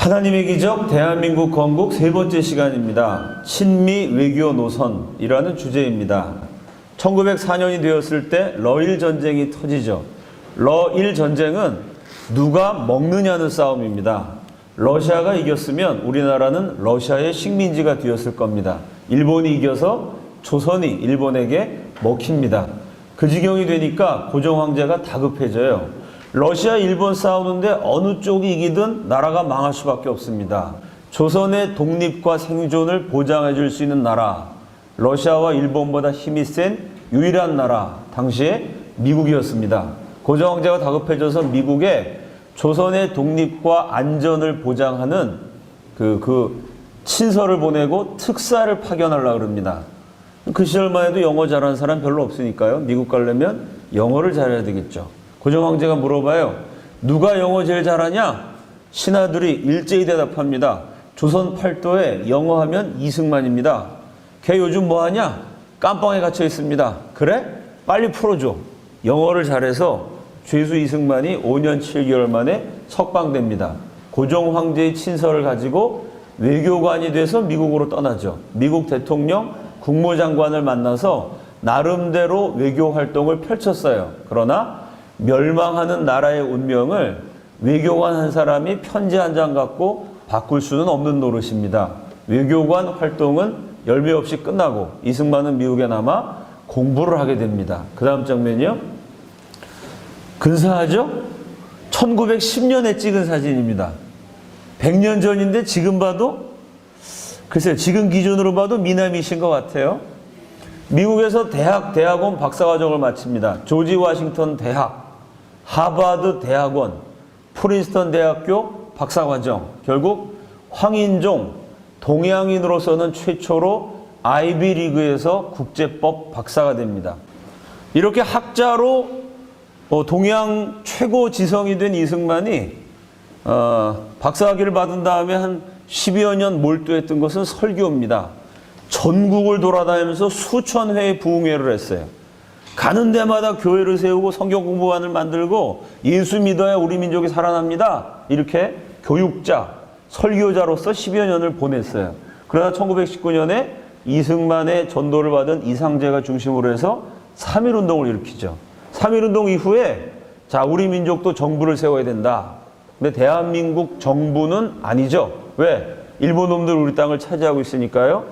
하나님의 기적 대한민국 건국 세 번째 시간입니다. 친미 외교 노선이라는 주제입니다. 1904년이 되었을 때 러일 전쟁이 터지죠. 러일 전쟁은 누가 먹느냐는 싸움입니다. 러시아가 이겼으면 우리나라는 러시아의 식민지가 되었을 겁니다. 일본이 이겨서 조선이 일본에게 먹힙니다. 그 지경이 되니까 고종 황제가 다급해져요. 러시아, 일본 싸우는데 어느 쪽이 이기든 나라가 망할 수밖에 없습니다. 조선의 독립과 생존을 보장해 줄 수 있는 나라, 러시아와 일본보다 힘이 센 유일한 나라, 당시에 미국이었습니다. 고종 황제가 다급해져서 미국에 조선의 독립과 안전을 보장하는 그 친서를 보내고 특사를 파견하려고 합니다. 그 시절만 해도 영어 잘하는 사람 별로 없으니까요. 미국 가려면 영어를 잘해야 되겠죠. 고종 황제가 물어봐요. 누가 영어 제일 잘하냐? 신하들이 일제히 대답합니다. 조선 팔도에 영어 하면 이승만입니다. 걔 요즘 뭐 하냐? 깜빵에 갇혀 있습니다. 그래? 빨리 풀어줘. 영어를 잘해서 죄수 이승만이 5년 7개월 만에 석방됩니다. 고종 황제의 친서를 가지고 외교관이 돼서 미국으로 떠나죠. 미국 대통령, 국무장관을 만나서 나름대로 외교 활동을 펼쳤어요. 그러나 멸망하는 나라의 운명을 외교관 한 사람이 편지 한 장 갖고 바꿀 수는 없는 노릇입니다. 외교관 활동은 열매 없이 끝나고 이승만은 미국에 남아 공부를 하게 됩니다. 그 다음 장면이요. 근사하죠? 1910년에 찍은 사진입니다. 100년 전인데 지금 봐도 글쎄요, 지금 기준으로 봐도 미남이신 것 같아요. 미국에서 대학원 박사과정을 마칩니다. 조지 워싱턴 대학, 하버드 대학원, 프린스턴 대학교 박사과정. 결국 황인종, 동양인으로서는 최초로 아이비리그에서 국제법 박사가 됩니다. 이렇게 학자로 동양 최고 지성이 된 이승만이 박사학위를 받은 다음에 한 10여 년 몰두했던 것은 설교입니다. 전국을 돌아다니면서 수천 회의 부흥회를 했어요. 가는 데마다 교회를 세우고 성경 공부반을 만들고 예수 믿어야 우리 민족이 살아납니다. 이렇게 교육자, 설교자로서 10여 년을 보냈어요. 그러나 1919년에 이승만의 전도를 받은 이상제가 중심으로 해서 3.1운동을 일으키죠. 3.1운동 이후에 자, 우리 민족도 정부를 세워야 된다. 근데 대한민국 정부는 아니죠. 왜? 일본 놈들 우리 땅을 차지하고 있으니까요.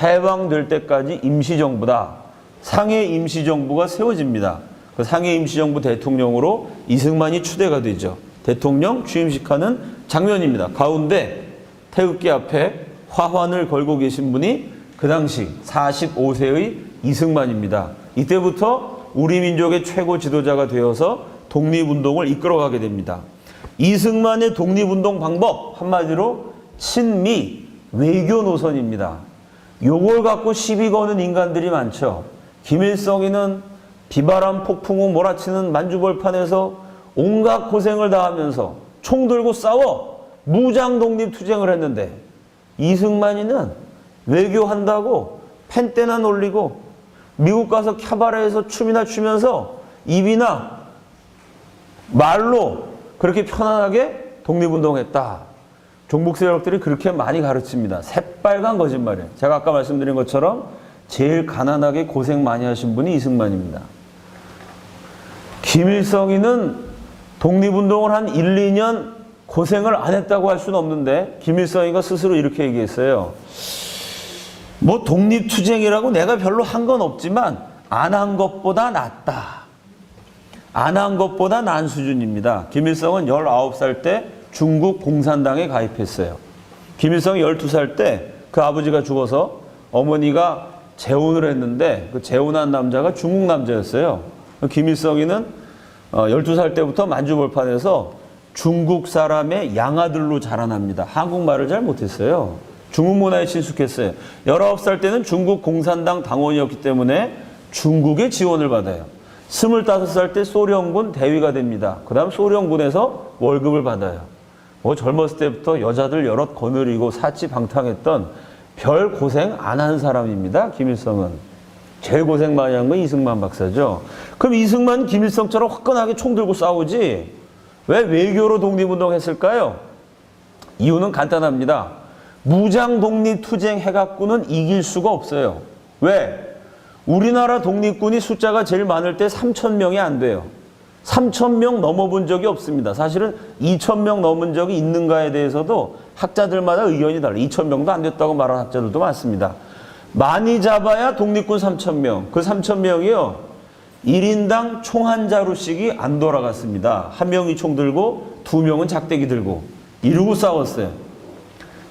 해방될 때까지 임시정부다. 상해 임시정부가 세워집니다. 그 상해 임시정부 대통령으로 이승만이 추대가 되죠. 대통령 취임식하는 장면입니다. 가운데 태극기 앞에 화환을 걸고 계신 분이 그 당시 45세의 이승만입니다. 이때부터 우리 민족의 최고 지도자가 되어서 독립운동을 이끌어가게 됩니다. 이승만의 독립운동 방법 한마디로 친미 외교 노선입니다. 요걸 갖고 시비 거는 인간들이 많죠. 김일성이는 비바람 폭풍 후 몰아치는 만주벌판에서 온갖 고생을 다하면서 총 들고 싸워 무장 독립 투쟁을 했는데 이승만이는 외교한다고 펜대나 놀리고 미국 가서 캬바레에서 춤이나 추면서 입이나 말로 그렇게 편안하게 독립운동했다. 종북 세력들이 그렇게 많이 가르칩니다. 새빨간 거짓말이에요. 제가 아까 말씀드린 것처럼 제일 가난하게 고생 많이 하신 분이 이승만입니다. 김일성이는 독립운동을 한 1, 2년 고생을 안 했다고 할 수는 없는데 김일성이가 스스로 이렇게 얘기했어요. 뭐 독립투쟁이라고 내가 별로 한 건 없지만 안 한 것보다 낫다. 안 한 것보다 나은 수준입니다. 김일성은 19살 때 중국 공산당에 가입했어요. 김일성이 12살 때 그 아버지가 죽어서 어머니가 재혼을 했는데 그 재혼한 남자가 중국 남자였어요. 김일성이는 12살 때부터 만주벌판에서 중국 사람의 양아들로 자라납니다. 한국말을 잘 못했어요. 중국 문화에 친숙했어요. 19살 때는 중국 공산당 당원이었기 때문에 중국의 지원을 받아요. 25살 때 소련군 대위가 됩니다. 그 다음 소련군에서 월급을 받아요. 뭐 젊었을 때부터 여자들 여럿 거느리고 사치방탕했던 별 고생 안 한 사람입니다. 김일성은. 제일 고생 많이 한 건 이승만 박사죠. 그럼 이승만 김일성처럼 화끈하게 총 들고 싸우지 왜 외교로 독립운동 했을까요? 이유는 간단합니다. 무장 독립투쟁 해갖고는 이길 수가 없어요. 왜? 우리나라 독립군이 숫자가 제일 많을 때 3,000명이 안 돼요. 3,000명 넘어본 적이 없습니다. 사실은 2,000명 넘은 적이 있는가에 대해서도 학자들마다 의견이 달라요. 2,000명도 안 됐다고 말하는 학자들도 많습니다. 많이 잡아야 독립군 3,000명. 그 3,000명이요. 1인당 총 한 자루씩이 안 돌아갔습니다. 한 명이 총 들고 2명은 작대기 들고 이러고 싸웠어요.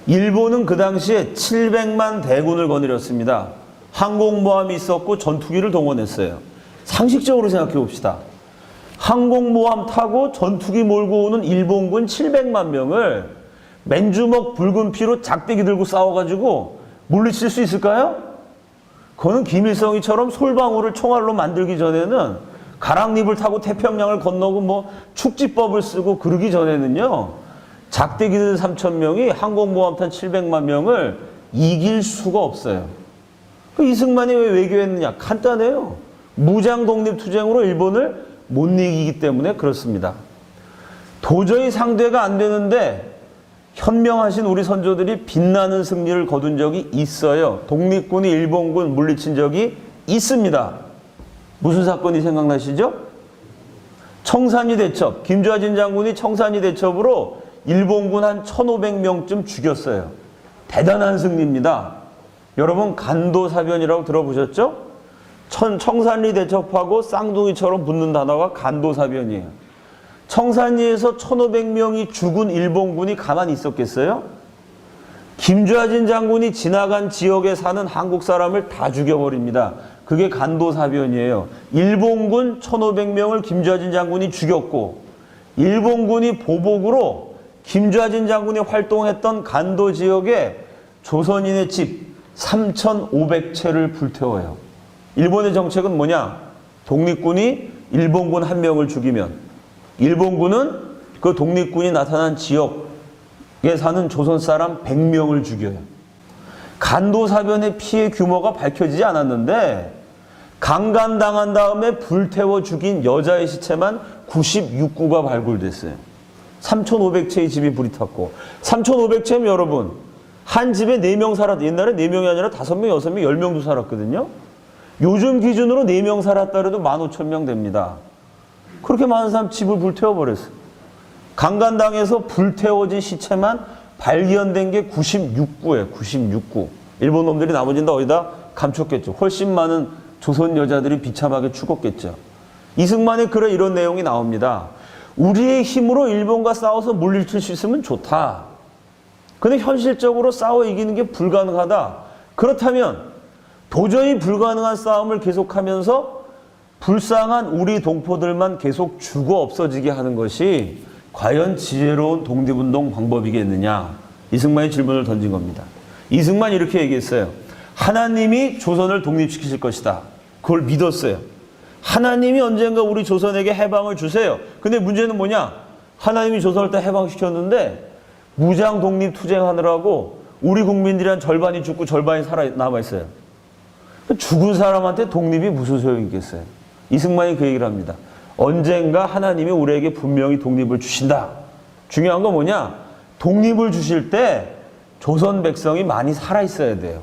일본은 그 당시에 700만 대군을 거느렸습니다. 항공모함이 있었고 전투기를 동원했어요. 상식적으로 생각해 봅시다. 항공모함 타고 전투기 몰고 오는 일본군 700만 명을 맨주먹 붉은 피로 작대기 들고 싸워가지고 물리칠 수 있을까요? 그거는 김일성이처럼 솔방울을 총알로 만들기 전에는 가랑잎을 타고 태평양을 건너고 뭐 축지법을 쓰고 그러기 전에는요. 작대기들 3,000명이 항공모함 탄 700만 명을 이길 수가 없어요. 그 이승만이 왜 외교했느냐? 간단해요. 무장 독립투쟁으로 일본을 못 이기기 때문에 그렇습니다. 도저히 상대가 안 되는데 현명하신 우리 선조들이 빛나는 승리를 거둔 적이 있어요. 독립군이 일본군 물리친 적이 있습니다. 무슨 사건이 생각나시죠? 청산리 대첩. 김좌진 장군이 청산리 대첩으로 일본군 한 1,500명쯤 죽였어요. 대단한 승리입니다. 여러분 간도사변이라고 들어보셨죠? 청산리 대첩하고 쌍둥이처럼 붙는 단어가 간도사변이에요. 청산리에서 1,500명이 죽은 일본군이 가만히 있었겠어요? 김좌진 장군이 지나간 지역에 사는 한국 사람을 다 죽여버립니다. 그게 간도사변이에요. 일본군 1,500명을 김좌진 장군이 죽였고 일본군이 보복으로 김좌진 장군이 활동했던 간도 지역에 조선인의 집 3,500채를 불태워요. 일본의 정책은 뭐냐? 독립군이 일본군 한 명을 죽이면 일본군은 그 독립군이 나타난 지역에 사는 조선 사람 100명을 죽여요. 간도사변의 피해 규모가 밝혀지지 않았는데 강간당한 다음에 불태워 죽인 여자의 시체만 96구가 발굴됐어요. 3,500채의 집이 불이 탔고 3,500채면 여러분 한 집에 4명 살았 옛날에 4명이 아니라 5명, 6명, 10명도 살았거든요. 요즘 기준으로 4명 살았다 해도 15,000명 됩니다. 그렇게 많은 사람 집을 불태워버렸어요. 강간당해서 불태워진 시체만 발견된 게 96구예요. 96구. 일본 놈들이 나머지는 다 어디다 감췄겠죠. 훨씬 많은 조선 여자들이 비참하게 죽었겠죠. 이승만의 글에 이런 내용이 나옵니다. 우리의 힘으로 일본과 싸워서 물리칠 수 있으면 좋다. 근데 현실적으로 싸워 이기는 게 불가능하다. 그렇다면 도저히 불가능한 싸움을 계속하면서 불쌍한 우리 동포들만 계속 죽어 없어지게 하는 것이 과연 지혜로운 독립운동 방법이겠느냐. 이승만이 질문을 던진 겁니다. 이승만이 이렇게 얘기했어요. 하나님이 조선을 독립시키실 것이다. 그걸 믿었어요. 하나님이 언젠가 우리 조선에게 해방을 주세요. 근데 문제는 뭐냐? 하나님이 조선을 다 해방시켰는데 무장 독립 투쟁하느라고 우리 국민들이 한 절반이 죽고 절반이 남아있어요. 죽은 사람한테 독립이 무슨 소용이 있겠어요? 이승만이 그 얘기를 합니다. 언젠가 하나님이 우리에게 분명히 독립을 주신다. 중요한 건 뭐냐? 독립을 주실 때 조선 백성이 많이 살아있어야 돼요.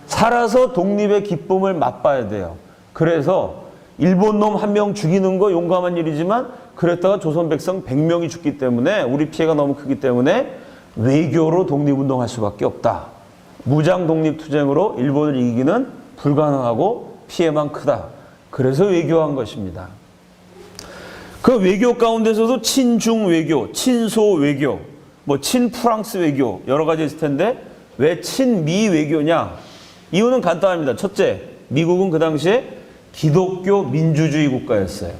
살아서 독립의 기쁨을 맛봐야 돼요. 그래서 일본 놈 한 명 죽이는 거 용감한 일이지만 그랬다가 조선 백성 100명이 죽기 때문에 우리 피해가 너무 크기 때문에 외교로 독립운동할 수밖에 없다. 무장 독립투쟁으로 일본을 이기기는 불가능하고 피해만 크다. 그래서 외교한 것입니다. 그 외교 가운데서도 친중 외교, 친소 외교, 뭐 친프랑스 외교 여러 가지 있을 텐데 왜 친미 외교냐? 이유는 간단합니다. 첫째, 미국은 그 당시에 기독교 민주주의 국가였어요.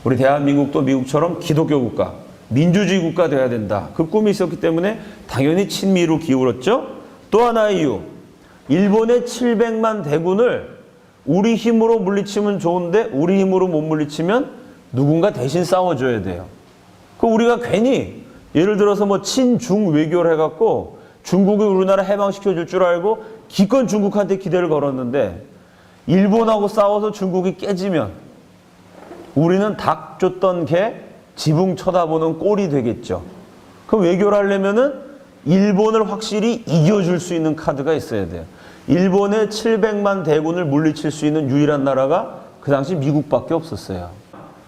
우리 대한민국도 미국처럼 기독교 국가, 민주주의 국가 돼야 된다. 그 꿈이 있었기 때문에 당연히 친미로 기울었죠. 또 하나의 이유, 일본의 700만 대군을 우리 힘으로 물리치면 좋은데 우리 힘으로 못 물리치면 누군가 대신 싸워줘야 돼요. 그 우리가 괜히 예를 들어서 뭐 친중 외교를 해갖고 중국이 우리나라 해방시켜줄 줄 알고 기껏 중국한테 기대를 걸었는데 일본하고 싸워서 중국이 깨지면 우리는 닭 쫓던 개 지붕 쳐다보는 꼴이 되겠죠. 그럼 외교를 하려면은 일본을 확실히 이겨줄 수 있는 카드가 있어야 돼요. 일본의 700만 대군을 물리칠 수 있는 유일한 나라가 그 당시 미국밖에 없었어요.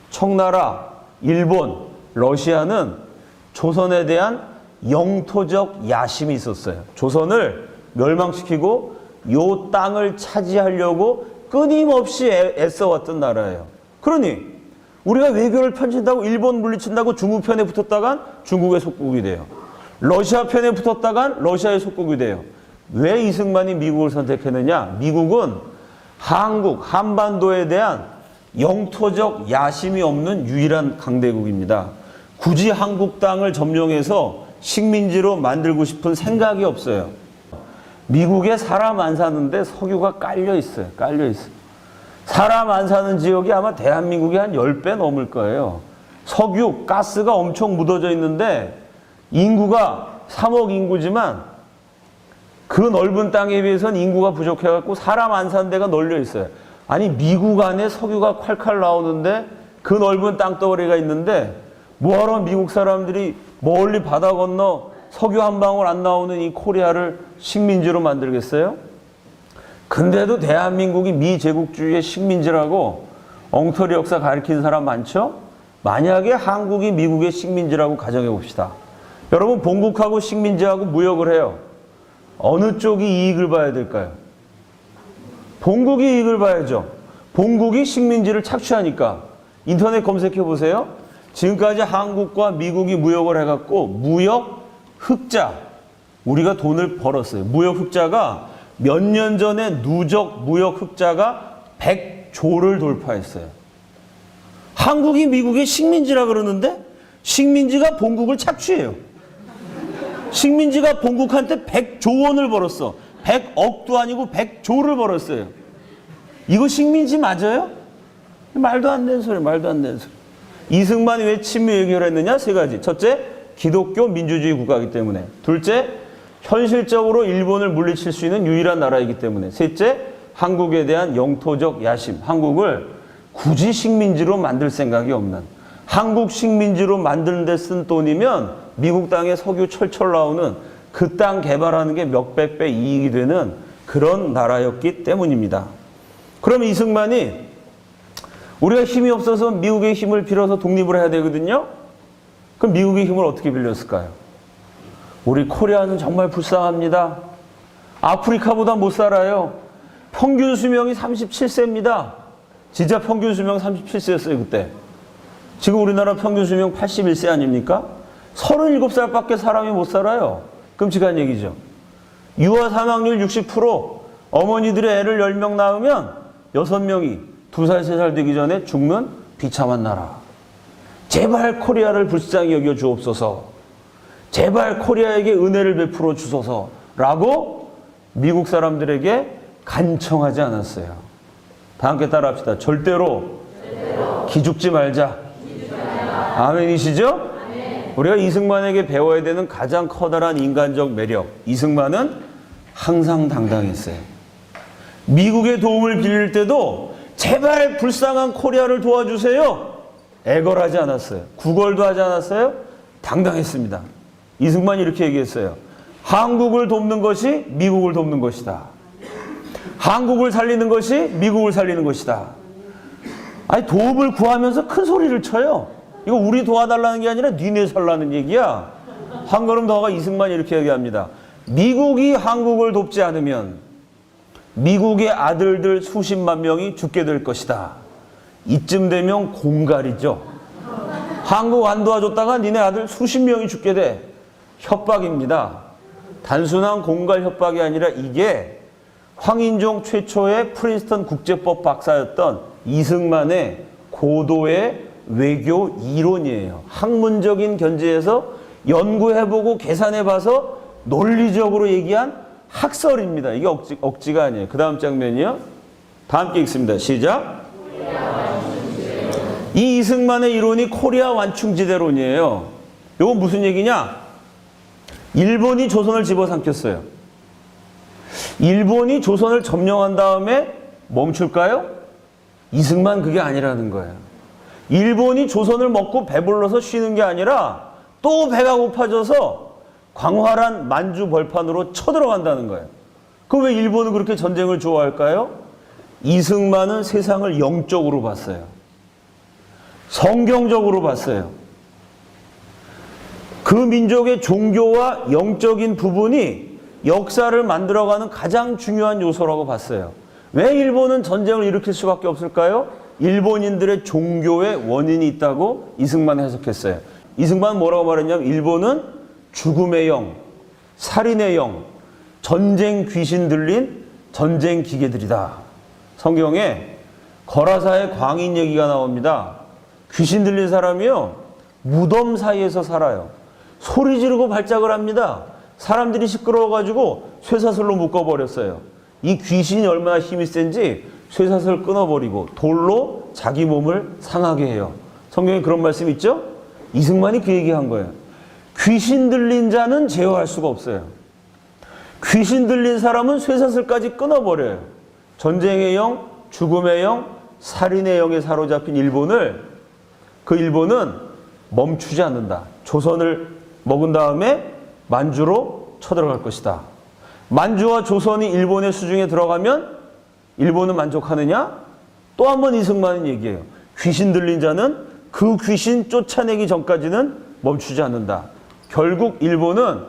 청나라, 일본, 러시아는 조선에 대한 영토적 야심이 있었어요. 조선을 멸망시키고 요 땅을 차지하려고 끊임없이 애써왔던 나라예요. 그러니 우리가 외교를 펼친다고 일본 물리친다고 중국 편에 붙었다간 중국의 속국이 돼요. 러시아 편에 붙었다간 러시아의 속국이 돼요. 왜 이승만이 미국을 선택했느냐? 미국은 한국, 한반도에 대한 영토적 야심이 없는 유일한 강대국입니다. 굳이 한국 땅을 점령해서 식민지로 만들고 싶은 생각이 없어요. 미국에 사람 안 사는데 석유가 깔려 있어요. 깔려 있어요. 사람 안 사는 지역이 아마 대한민국이 한 10배 넘을 거예요. 석유, 가스가 엄청 묻어져 있는데 인구가 3억 인구지만 그 넓은 땅에 비해서는 인구가 부족해갖고 사람 안 사는 데가 널려 있어요. 아니 미국 안에 석유가 콸콸 나오는데 그 넓은 땅덩어리가 있는데 뭐하러 미국 사람들이 멀리 바다 건너 석유 한 방울 안 나오는 이 코리아를 식민지로 만들겠어요? 근데도 대한민국이 미제국주의의 식민지라고 엉터리 역사 가르치는 사람 많죠? 만약에 한국이 미국의 식민지라고 가정해 봅시다. 여러분 본국하고 식민지하고 무역을 해요. 어느 쪽이 이익을 봐야 될까요? 본국이 이익을 봐야죠. 본국이 식민지를 착취하니까. 인터넷 검색해 보세요. 지금까지 한국과 미국이 무역을 해갖고 무역 흑자, 우리가 돈을 벌었어요. 무역 흑자가 몇 년 전에 누적 무역 흑자가 100조를 돌파했어요. 한국이 미국의 식민지라 그러는데 식민지가 본국을 착취해요. 식민지가 본국한테 100조 원을 벌었어. 100억도 아니고 100조를 벌었어요. 이거 식민지 맞아요? 말도 안 되는 소리, 말도 안 되는 소리. 이승만이 왜 친미 외교를 했느냐? 세 가지. 첫째, 기독교 민주주의 국가이기 때문에. 둘째, 현실적으로 일본을 물리칠 수 있는 유일한 나라이기 때문에. 셋째, 한국에 대한 영토적 야심. 한국을 굳이 식민지로 만들 생각이 없는. 한국 식민지로 만드는 데 쓴 돈이면 미국 땅에 석유 철철 나오는 그 땅 개발하는 게 몇백 배 이익이 되는 그런 나라였기 때문입니다. 그럼 이승만이 우리가 힘이 없어서 미국의 힘을 빌어서 독립을 해야 되거든요. 그럼 미국의 힘을 어떻게 빌렸을까요? 우리 코리아는 정말 불쌍합니다. 아프리카보다 못 살아요. 평균 수명이 37세입니다. 진짜 평균 수명 37세였어요 그때. 지금 우리나라 평균 수명 81세 아닙니까? 37살밖에 사람이 못 살아요. 끔찍한 얘기죠. 유아 사망률 60%, 어머니들의 애를 10명 낳으면 6명이 2살, 3살 되기 전에 죽는 비참한 나라. 제발 코리아를 불쌍히 여겨 주옵소서. 제발 코리아에게 은혜를 베풀어 주소서라고 미국 사람들에게 간청하지 않았어요. 다 함께 따라합시다. 절대로 기죽지 말자. 아멘이시죠? 우리가 이승만에게 배워야 되는 가장 커다란 인간적 매력. 이승만은 항상 당당했어요. 미국의 도움을 빌릴 때도 제발 불쌍한 코리아를 도와주세요. 애걸하지 않았어요. 구걸도 하지 않았어요. 당당했습니다. 이승만이 이렇게 얘기했어요. 한국을 돕는 것이 미국을 돕는 것이다. 한국을 살리는 것이 미국을 살리는 것이다. 아니 도움을 구하면서 큰 소리를 쳐요. 이거 우리 도와달라는 게 아니라 니네 살라는 얘기야. 한 걸음 더 가 이승만이 이렇게 얘기합니다. 미국이 한국을 돕지 않으면 미국의 아들들 수십만 명이 죽게 될 것이다. 이쯤 되면 공갈이죠. 한국 안 도와줬다가 니네 아들 수십 명이 죽게 돼. 협박입니다. 단순한 공갈 협박이 아니라 이게 황인종 최초의 프린스턴 국제법 박사였던 이승만의 고도의 외교 이론이에요. 학문적인 견지에서 연구해보고 계산해봐서 논리적으로 얘기한 학설입니다. 이게 억지가 아니에요. 그 다음 장면이요. 다 함께 읽습니다. 시작. 이 이승만의 이론이 코리아 완충지대론이에요. 이건 무슨 얘기냐? 일본이 조선을 집어삼켰어요. 일본이 조선을 점령한 다음에 멈출까요? 이승만 그게 아니라는 거예요. 일본이 조선을 먹고 배불러서 쉬는 게 아니라 또 배가 고파져서 광활한 만주 벌판으로 쳐들어간다는 거예요. 그럼 왜 일본은 그렇게 전쟁을 좋아할까요? 이승만은 세상을 영적으로 봤어요. 성경적으로 봤어요. 그 민족의 종교와 영적인 부분이 역사를 만들어가는 가장 중요한 요소라고 봤어요. 왜 일본은 전쟁을 일으킬 수밖에 없을까요? 일본인들의 종교에 원인이 있다고 이승만 해석했어요. 이승만은 뭐라고 말했냐면 일본은 죽음의 영, 살인의 영, 전쟁 귀신 들린 전쟁 기계들이다. 성경에 거라사의 광인 얘기가 나옵니다. 귀신 들린 사람이요, 무덤 사이에서 살아요. 소리 지르고 발작을 합니다. 사람들이 시끄러워가지고 쇠사슬로 묶어버렸어요. 이 귀신이 얼마나 힘이 센지 쇠사슬 끊어버리고 돌로 자기 몸을 상하게 해요. 성경에 그런 말씀 있죠? 이승만이 그 얘기한 거예요. 귀신 들린 자는 제어할 수가 없어요. 귀신 들린 사람은 쇠사슬까지 끊어버려요. 전쟁의 영, 죽음의 영, 살인의 영에 사로잡힌 일본을, 그 일본은 멈추지 않는다. 조선을 먹은 다음에 만주로 쳐들어갈 것이다. 만주와 조선이 일본의 수중에 들어가면 일본은 만족하느냐? 또 한 번 이승만은 얘기해요. 귀신 들린 자는 그 귀신 쫓아내기 전까지는 멈추지 않는다. 결국 일본은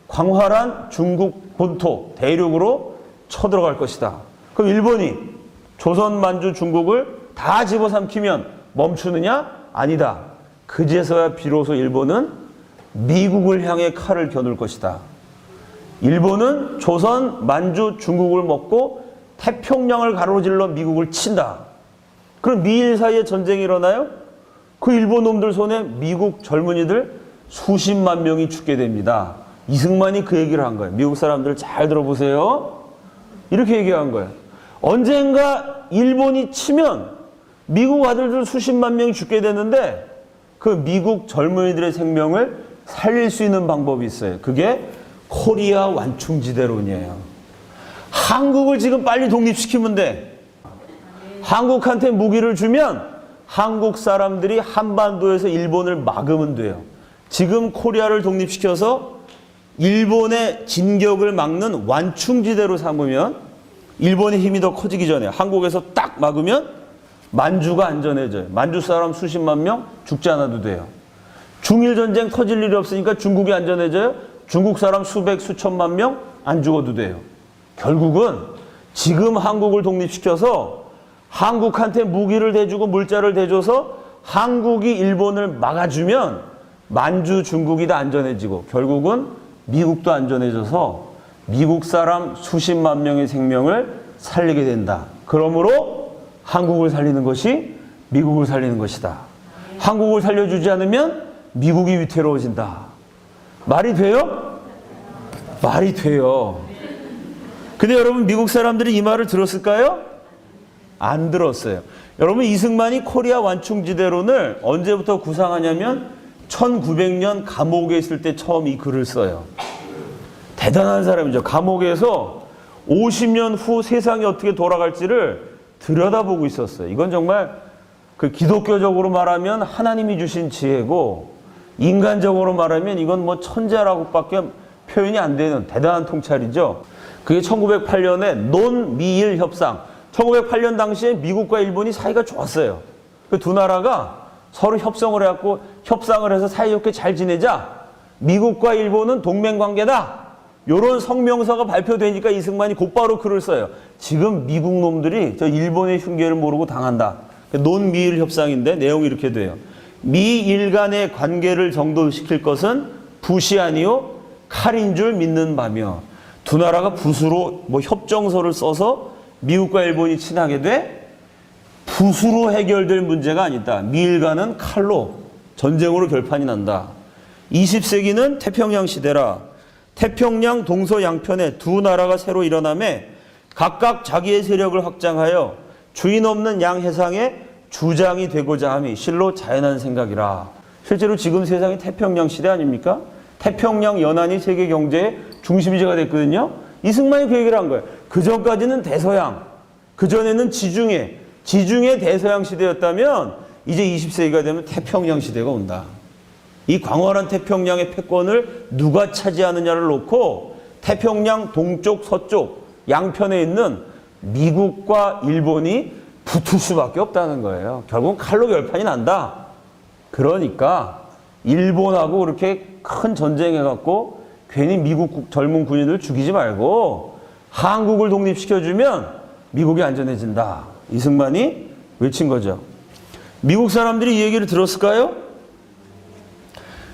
광활한 중국 본토 대륙으로 쳐들어갈 것이다. 그럼 일본이 조선, 만주, 중국을 다 집어삼키면 멈추느냐? 아니다. 그제서야 비로소 일본은 미국을 향해 칼을 겨눌 것이다. 일본은 조선, 만주, 중국을 먹고 태평양을 가로질러 미국을 친다. 그럼 미일 사이에 전쟁이 일어나요? 그 일본 놈들 손에 미국 젊은이들 수십만 명이 죽게 됩니다. 이승만이 그 얘기를 한 거예요. 미국 사람들 잘 들어보세요. 이렇게 얘기한 거예요. 언젠가 일본이 치면 미국 아들들 수십만 명이 죽게 되는데 그 미국 젊은이들의 생명을 살릴 수 있는 방법이 있어요. 그게 코리아 완충지대론이에요. 한국을 지금 빨리 독립시키면 돼. 한국한테 무기를 주면 한국 사람들이 한반도에서 일본을 막으면 돼요. 지금 코리아를 독립시켜서 일본의 진격을 막는 완충지대로 삼으면 일본의 힘이 더 커지기 전에 한국에서 딱 막으면 만주가 안전해져요. 만주 사람 수십만 명 죽지 않아도 돼요. 중일전쟁 터질 일이 없으니까 중국이 안전해져요. 중국 사람 수백, 수천만 명 안 죽어도 돼요. 결국은 지금 한국을 독립시켜서 한국한테 무기를 대주고 물자를 대줘서 한국이 일본을 막아주면 만주, 중국이 다 안전해지고 결국은 미국도 안전해져서 미국 사람 수십만 명의 생명을 살리게 된다. 그러므로 한국을 살리는 것이 미국을 살리는 것이다. 한국을 살려주지 않으면 미국이 위태로워진다. 말이 돼요? 말이 돼요. 근데 여러분 미국 사람들이 이 말을 들었을까요? 안 들었어요. 여러분 이승만이 코리아 완충지대론을 언제부터 구상하냐면 1900년 감옥에 있을 때 처음 이 글을 써요. 대단한 사람이죠. 감옥에서 50년 후 세상이 어떻게 돌아갈지를 들여다보고 있었어요. 이건 정말 그 기독교적으로 말하면 하나님이 주신 지혜고 인간적으로 말하면 이건 뭐 천재라고밖에 표현이 안 되는 대단한 통찰이죠. 그게 1908년에 논미일 협상. 1908년 당시에 미국과 일본이 사이가 좋았어요. 그 두 나라가 서로 협상을 해갖고 협상을 해서 사이좋게 잘 지내자. 미국과 일본은 동맹관계다. 이런 성명서가 발표되니까 이승만이 곧바로 글을 써요. 지금 미국 놈들이 저 일본의 흉계를 모르고 당한다. 논미일 협상인데 내용이 이렇게 돼요. 미일 간의 관계를 정도시킬 것은 붓이 아니요 칼인 줄 믿는 바며 두 나라가 붓으로 뭐 협정서를 써서 미국과 일본이 친하게 돼 붓으로 해결될 문제가 아니다. 미일 간은 칼로 전쟁으로 결판이 난다. 20세기는 태평양 시대라. 태평양 동서양편에 두 나라가 새로 일어나매 각각 자기의 세력을 확장하여 주인 없는 양해상에 주장이 되고자 함이 실로 자연한 생각이라. 실제로 지금 세상이 태평양 시대 아닙니까? 태평양 연안이 세계 경제의 중심지가 됐거든요. 이승만이 그 얘기를 한 거예요. 그 전까지는 대서양, 그 전에는 지중해 대서양 시대였다면 이제 20세기가 되면 태평양 시대가 온다. 이 광활한 태평양의 패권을 누가 차지하느냐를 놓고 태평양 동쪽 서쪽 양편에 있는 미국과 일본이 붙을 수밖에 없다는 거예요. 결국은 칼로 결판이 난다. 그러니까 일본하고 그렇게 큰 전쟁해갖고 괜히 미국 젊은 군인들 죽이지 말고 한국을 독립시켜주면 미국이 안전해진다. 이승만이 외친 거죠. 미국 사람들이 이 얘기를 들었을까요?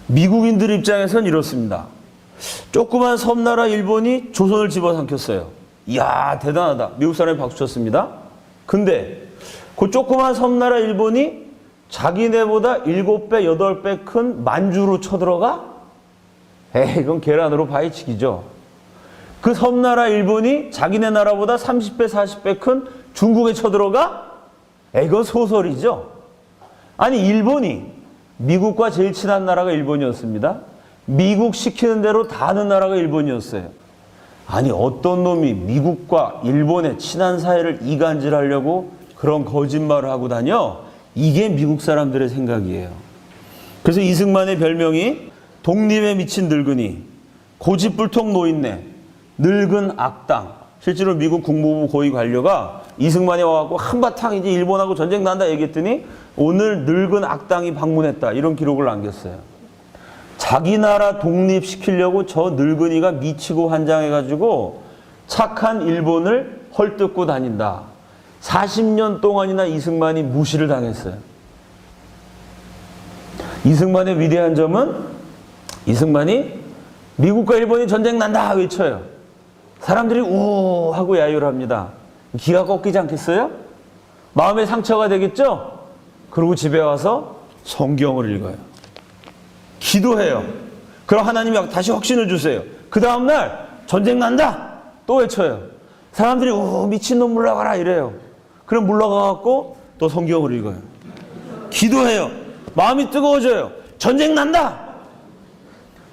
미국인들 입장에서는 이렇습니다. 조그만 섬나라 일본이 조선을 집어삼켰어요. 이야, 대단하다. 미국 사람이 박수 쳤습니다. 근데 그 조그만 섬나라 일본이 자기네보다 7배, 8배 큰 만주로 쳐들어가? 에이, 이건 계란으로 바위치기죠. 그 섬나라 일본이 자기네 나라보다 30배, 40배 큰 중국에 쳐들어가? 에이, 이건 소설이죠. 아니, 일본이 미국과 제일 친한 나라가 일본이었습니다. 미국 시키는 대로 다 하는 나라가 일본이었어요. 아니, 어떤 놈이 미국과 일본의 친한 사이를 이간질하려고 그런 거짓말을 하고 다녀? 이게 미국 사람들의 생각이에요. 그래서 이승만의 별명이 독립에 미친 늙은이, 고집불통 노인네, 늙은 악당. 실제로 미국 국무부 고위 관료가 이승만이 와갖고 한바탕 이제 일본하고 전쟁 난다 얘기했더니 오늘 늙은 악당이 방문했다. 이런 기록을 남겼어요. 자기 나라 독립시키려고 저 늙은이가 미치고 환장해가지고 착한 일본을 헐뜯고 다닌다. 40년 동안이나 이승만이 무시를 당했어요. 이승만의 위대한 점은 이승만이 미국과 일본이 전쟁 난다 외쳐요. 사람들이 오 하고 야유를 합니다. 기가 꺾이지 않겠어요? 마음에 상처가 되겠죠? 그리고 집에 와서 성경을 읽어요. 기도해요. 그럼 하나님이 다시 확신을 주세요. 그 다음날 전쟁 난다 또 외쳐요. 사람들이 오 미친놈 물러가라 이래요. 그럼 물러가갖고 또 성경을 읽어요. 기도해요. 마음이 뜨거워져요. 전쟁 난다.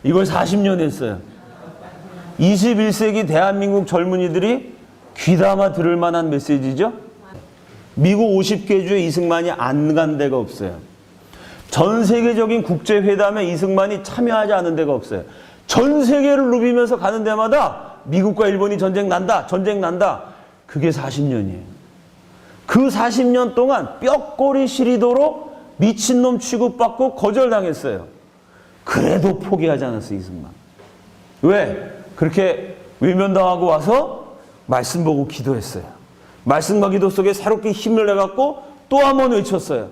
이걸 40년 했어요. 21세기 대한민국 젊은이들이 귀담아 들을 만한 메시지죠. 미국 50개 주에 이승만이 안 간 데가 없어요. 전 세계적인 국제회담에 이승만이 참여하지 않은 데가 없어요. 전 세계를 누비면서 가는 데마다 미국과 일본이 전쟁 난다, 전쟁 난다. 그게 40년이에요. 그 40년 동안 뼈꼬리 시리도록 미친놈 취급받고 거절당했어요. 그래도 포기하지 않았어요, 이승만. 왜? 그렇게 외면당하고 와서 말씀 보고 기도했어요. 말씀과 기도 속에 새롭게 힘을 내갖고 또 한 번 외쳤어요.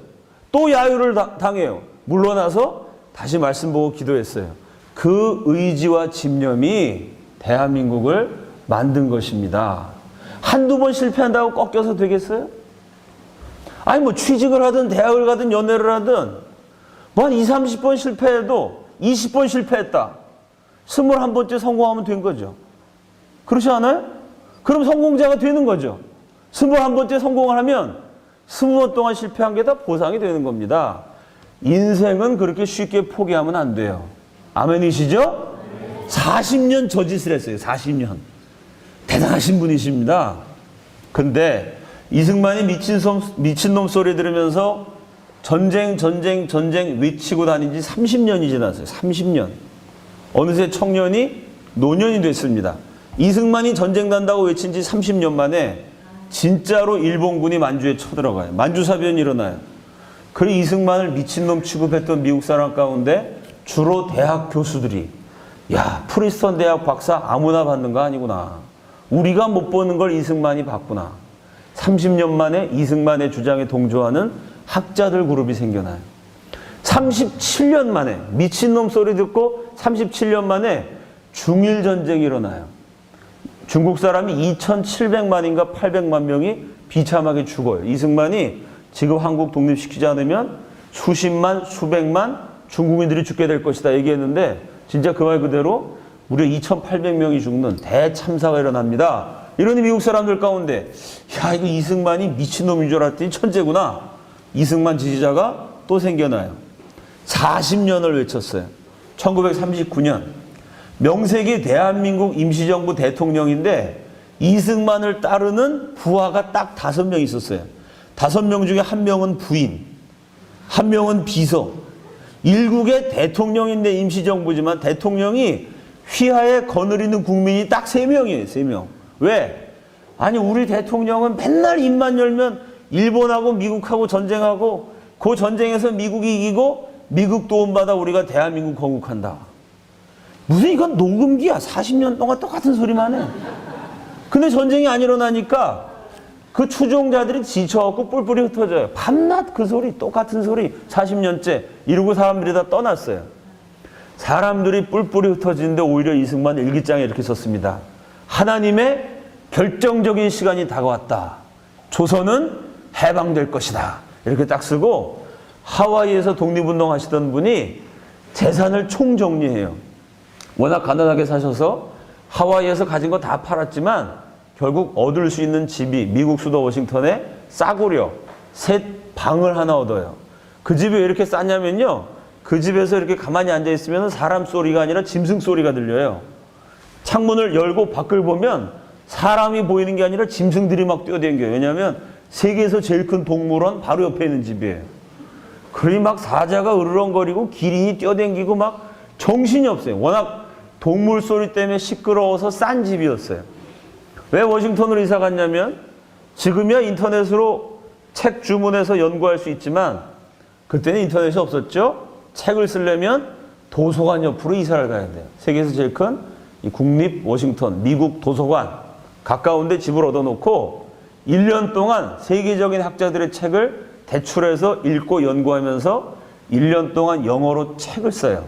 또 야유를 당해요. 물러나서 다시 말씀 보고 기도했어요. 그 의지와 집념이 대한민국을 만든 것입니다. 한두 번 실패한다고 꺾여서 되겠어요? 아니 뭐 취직을 하든 대학을 가든 연애를 하든 뭐 한 20, 30번 실패해도 20번 실패했다. 21번째 성공하면 된 거죠. 그렇지 않아요? 그럼 성공자가 되는 거죠. 21번째 성공을 하면 20번 동안 실패한 게 다 보상이 되는 겁니다. 인생은 그렇게 쉽게 포기하면 안 돼요. 아멘이시죠? 40년 저짓을 했어요. 40년. 대단하신 분이십니다. 근데 이승만이 미친놈 소리 들으면서 전쟁 외치고 다닌 지 30년이 지났어요. 30년. 어느새 청년이 노년이 됐습니다. 이승만이 전쟁 난다고 외친 지 30년 만에 진짜로 일본군이 만주에 쳐들어가요. 만주사변이 일어나요. 그리고 이승만을 미친놈 취급했던 미국 사람 가운데 주로 대학 교수들이 야, 프리스턴 대학 박사 아무나 받는 거 아니구나. 우리가 못 보는 걸 이승만이 봤구나. 30년 만에 이승만의 주장에 동조하는 학자들 그룹이 생겨나요. 37년 만에 미친놈 소리 듣고 37년 만에 중일전쟁이 일어나요. 중국 사람이 2,700만인가 800만 명이 비참하게 죽어요. 이승만이 지금 한국 독립시키지 않으면 수십만, 수백만 중국인들이 죽게 될 것이다 얘기했는데 진짜 그 말 그대로 무려 2,800명이 죽는 대참사가 일어납니다. 이러니 미국 사람들 가운데 야 이거 이승만이 미친놈인 줄 알았더니 천재구나. 이승만 지지자가 또 생겨나요. 40년을 외쳤어요. 1939년 명색이 대한민국 임시정부 대통령인데 이승만을 따르는 부하가 딱 5명 있었어요. 5명 중에 1명은 부인, 1명은 비서, 일국의 대통령인데 임시정부지만 대통령이 휘하에 거느리는 국민이 딱 3명이에요. 3명. 왜? 아니 우리 대통령은 맨날 입만 열면 일본하고 미국하고 전쟁하고 그 전쟁에서 미국이 이기고 미국 도움받아 우리가 대한민국 건국한다. 무슨 이건 녹음기야. 40년 동안 똑같은 소리만 해. 근데 전쟁이 안 일어나니까 그 추종자들이 지쳐갖고 뿔뿔이 흩어져요. 밤낮 그 소리, 똑같은 소리 40년째 이러고 사람들이 다 떠났어요. 사람들이 뿔뿔이 흩어지는데 오히려 이승만 일기장에 이렇게 썼습니다. 하나님의 결정적인 시간이 다가왔다. 조선은 해방될 것이다. 이렇게 딱 쓰고 하와이에서 독립운동 하시던 분이 재산을 총정리해요. 워낙 가난하게 사셔서 하와이에서 가진 거 다 팔았지만 결국 얻을 수 있는 집이 미국 수도 워싱턴에 싸구려 셋 방을 하나 얻어요. 그 집이 왜 이렇게 싸냐면요. 그 집에서 이렇게 가만히 앉아있으면 사람 소리가 아니라 짐승 소리가 들려요. 창문을 열고 밖을 보면 사람이 보이는 게 아니라 짐승들이 막 뛰어댕겨요. 왜냐하면 세계에서 제일 큰 동물원 바로 옆에 있는 집이에요. 그러니 막 사자가 으르렁거리고 기린이 뛰어댕기고 막 정신이 없어요. 워낙 동물 소리 때문에 시끄러워서 싼 집이었어요. 왜 워싱턴으로 이사 갔냐면 지금이야 인터넷으로 책 주문해서 연구할 수 있지만 그때는 인터넷이 없었죠. 책을 쓰려면 도서관 옆으로 이사를 가야 돼요. 세계에서 제일 큰 이 국립 워싱턴 미국 도서관 가까운데 집을 얻어놓고 1년 동안 세계적인 학자들의 책을 대출해서 읽고 연구하면서 1년 동안 영어로 책을 써요.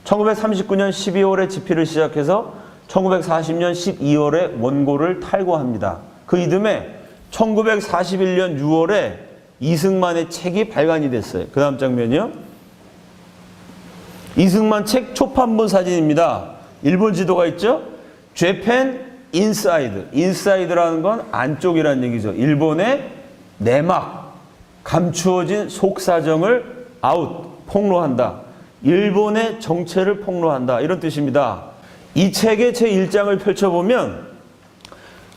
1939년 12월에 집필을 시작해서 1940년 12월에 원고를 탈고합니다. 그 이듬해 1941년 6월에 이승만의 책이 발간이 됐어요. 그 다음 장면이요. 이승만 책 초판본 사진입니다. 일본 지도가 있죠. Japan Inside. Inside라는 건 안쪽이라는 얘기죠. 일본의 내막, 감추어진 속사정을 아웃, 폭로한다. 일본의 정체를 폭로한다. 이런 뜻입니다. 이 책의 제1장을 펼쳐보면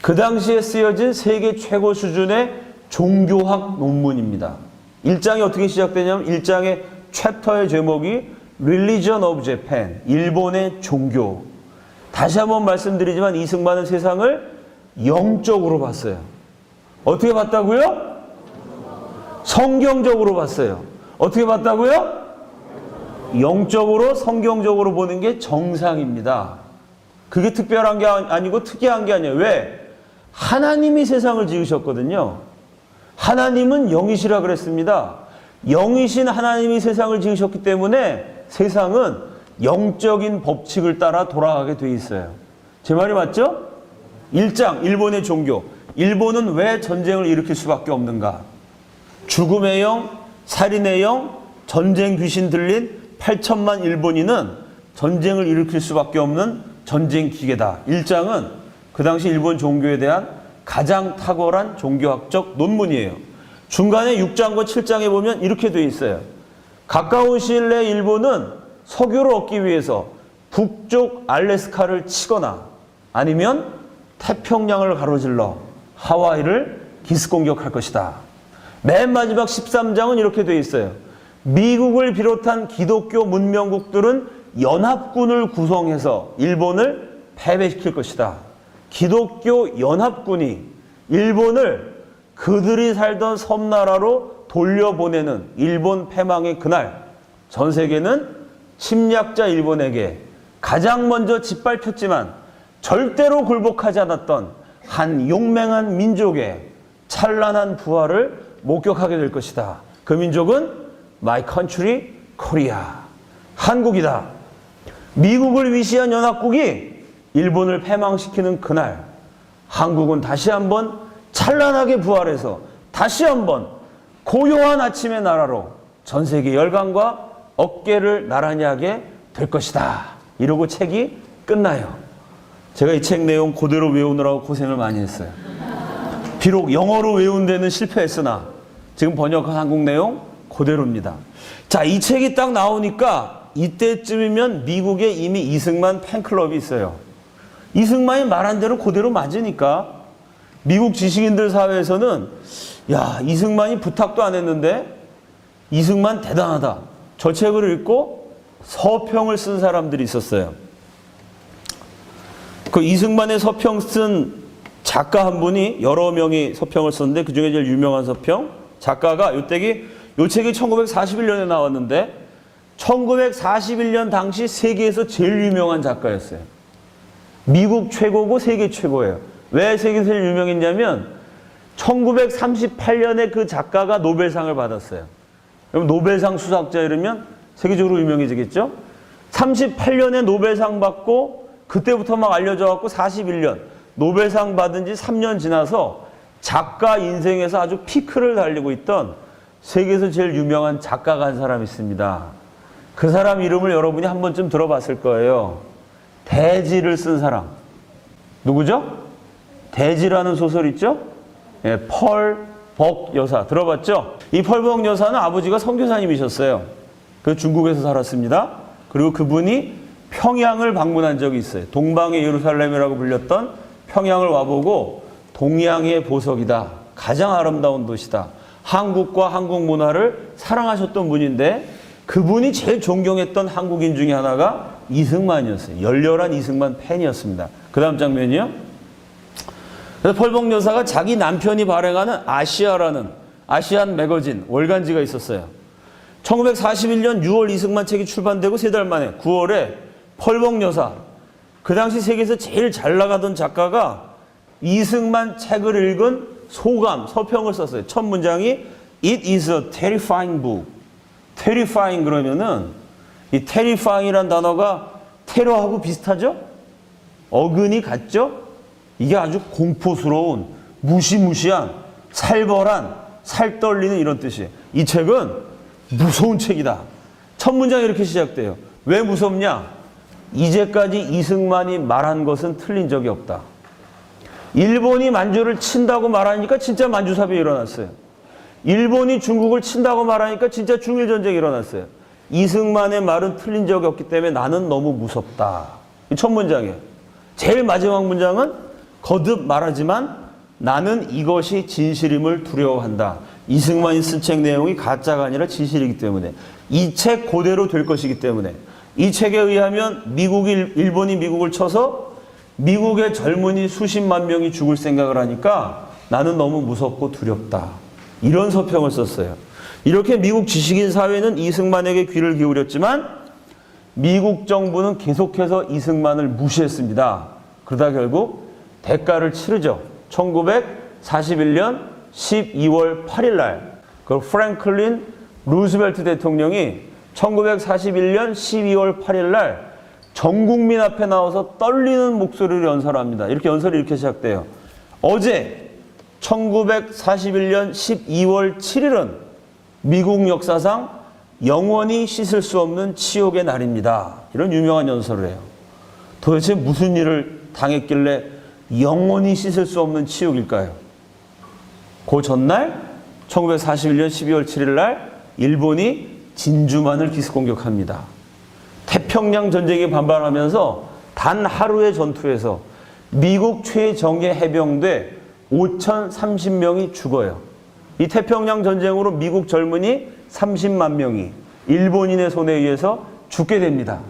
그 당시에 쓰여진 세계 최고 수준의 종교학 논문입니다. 1장이 어떻게 시작되냐면 1장의 챕터의 제목이 Religion of Japan, 일본의 종교. 다시 한번 말씀드리지만 이승만은 세상을 영적으로 봤어요. 어떻게 봤다고요? 성경적으로 봤어요. 어떻게 봤다고요? 영적으로 성경적으로 보는 게 정상입니다. 그게 특별한 게 아니고 특이한 게 아니에요. 왜? 하나님이 세상을 지으셨거든요. 하나님은 영이시라 그랬습니다. 영이신 하나님이 세상을 지으셨기 때문에 세상은 영적인 법칙을 따라 돌아가게 돼 있어요. 제 말이 맞죠? 1장 일본의 종교. 일본은 왜 전쟁을 일으킬 수밖에 없는가? 죽음의 영, 살인의 영, 전쟁 귀신 들린 8천만 일본인은 전쟁을 일으킬 수밖에 없는 전쟁 기계다. 1장은 그 당시 일본 종교에 대한 가장 탁월한 종교학적 논문이에요. 중간에 6장과 7장에 보면 이렇게 돼 있어요. 가까운 시일 내에 일본은 석유를 얻기 위해서 북쪽 알래스카를 치거나 아니면 태평양을 가로질러 하와이를 기습공격할 것이다. 맨 마지막 13장은 이렇게 돼 있어요. 미국을 비롯한 기독교 문명국들은 연합군을 구성해서 일본을 패배시킬 것이다. 기독교 연합군이 일본을 그들이 살던 섬나라로 돌려보내는 일본 패망의 그날, 전 세계는 침략자 일본에게 가장 먼저 짓밟혔지만 절대로 굴복하지 않았던 한 용맹한 민족의 찬란한 부활을 목격하게 될 것이다. 그 민족은 My Country Korea, 한국이다. 미국을 위시한 연합국이 일본을 패망시키는 그날, 한국은 다시 한번 찬란하게 부활해서 다시 한번 고요한 아침의 나라로 전 세계 열강과 어깨를 나란히 하게 될 것이다. 이러고 책이 끝나요. 제가 이 책 내용 그대로 외우느라고 고생을 많이 했어요. 비록 영어로 외운 데는 실패했으나 지금 번역한 한국 내용 그대로입니다. 자, 이 책이 딱 나오니까 이때쯤이면 미국에 이미 이승만 팬클럽이 있어요. 이승만이 말한 대로 그대로 맞으니까 미국 지식인들 사회에서는 야, 이승만이 부탁도 안 했는데 이승만 대단하다. 저 책을 읽고 서평을 쓴 사람들이 있었어요. 그 이승만의 서평 쓴 작가 한 분이 여러 명이 서평을 썼는데 그 중에 제일 유명한 서평 작가가 요 책이 1941년에 나왔는데 1941년 당시 세계에서 제일 유명한 작가였어요. 미국 최고고 세계 최고예요. 왜 세계에서 제일 유명했냐면 1938년에 그 작가가 노벨상을 받았어요. 그럼 노벨상 수상자 이러면 세계적으로 유명해지겠죠? 38년에 노벨상 받고 그때부터 막 알려져 갖고 41년 노벨상 받은 지 3년 지나서 작가 인생에서 아주 피크를 달리고 있던 세계에서 제일 유명한 작가가 한 사람이 있습니다. 그 사람 이름을 여러분이 한 번쯤 들어봤을 거예요. 대지를 쓴 사람. 누구죠? 대지라는 소설 있죠? 예, 펄 벅 여사. 들어봤죠? 이 펄 벅 여사는 아버지가 선교사님이셨어요. 그 중국에서 살았습니다. 그리고 그분이 평양을 방문한 적이 있어요. 동방의 예루살렘이라고 불렸던 평양을 와보고 동양의 보석이다. 가장 아름다운 도시다. 한국과 한국 문화를 사랑하셨던 분인데 그분이 제일 존경했던 한국인 중에 하나가 이승만이었어요. 열렬한 이승만 팬이었습니다. 그 다음 장면이요. 그래서 펄벅 여사가 자기 남편이 발행하는 아시아라는 아시안 매거진 월간지가 있었어요. 1941년 6월 이승만 책이 출판되고 3달 만에 9월에 펄벅 여사, 그 당시 세계에서 제일 잘 나가던 작가가 이승만 책을 읽은 소감, 서평을 썼어요. 첫 문장이 It is a terrifying book. terrifying 그러면은 이 terrifying이란 단어가 테러하고 비슷하죠? 어근이 같죠? 이게 아주 공포스러운, 무시무시한, 살벌한, 살떨리는 이런 뜻이에요. 이 책은 무서운 책이다. 첫 문장이 이렇게 시작돼요. 왜 무섭냐? 이제까지 이승만이 말한 것은 틀린 적이 없다. 일본이 만주를 친다고 말하니까 진짜 만주사변이 일어났어요. 일본이 중국을 친다고 말하니까 진짜 중일전쟁이 일어났어요. 이승만의 말은 틀린 적이 없기 때문에 나는 너무 무섭다. 이 첫 문장이에요. 제일 마지막 문장은 거듭 말하지만 나는 이것이 진실임을 두려워한다. 이승만이 쓴 책 내용이 가짜가 아니라 진실이기 때문에 이 책 그대로 될 것이기 때문에 이 책에 의하면 일본이 미국을 쳐서 미국의 젊은이 수십만 명이 죽을 생각을 하니까 나는 너무 무섭고 두렵다. 이런 서평을 썼어요. 이렇게 미국 지식인 사회는 이승만에게 귀를 기울였지만 미국 정부는 계속해서 이승만을 무시했습니다. 그러다 결국 대가를 치르죠. 1941년 12월 8일 날 그 프랭클린 루즈벨트 대통령이 1941년 12월 8일 날 전 국민 앞에 나와서 떨리는 목소리를 연설합니다. 이렇게 연설이 이렇게 시작돼요. 어제 1941년 12월 7일은 미국 역사상 영원히 씻을 수 없는 치욕의 날입니다. 이런 유명한 연설을 해요. 도대체 무슨 일을 당했길래 영원히 씻을 수 없는 치욕일까요? 그 전날 1941년 12월 7일 날 일본이 진주만을 기습 공격합니다. 태평양 전쟁에 반발하면서 단 하루의 전투에서 미국 최정예 해병대 5,030명이 죽어요. 이 태평양 전쟁으로 미국 젊은이 30만 명이 일본인의 손에 의해서 죽게 됩니다.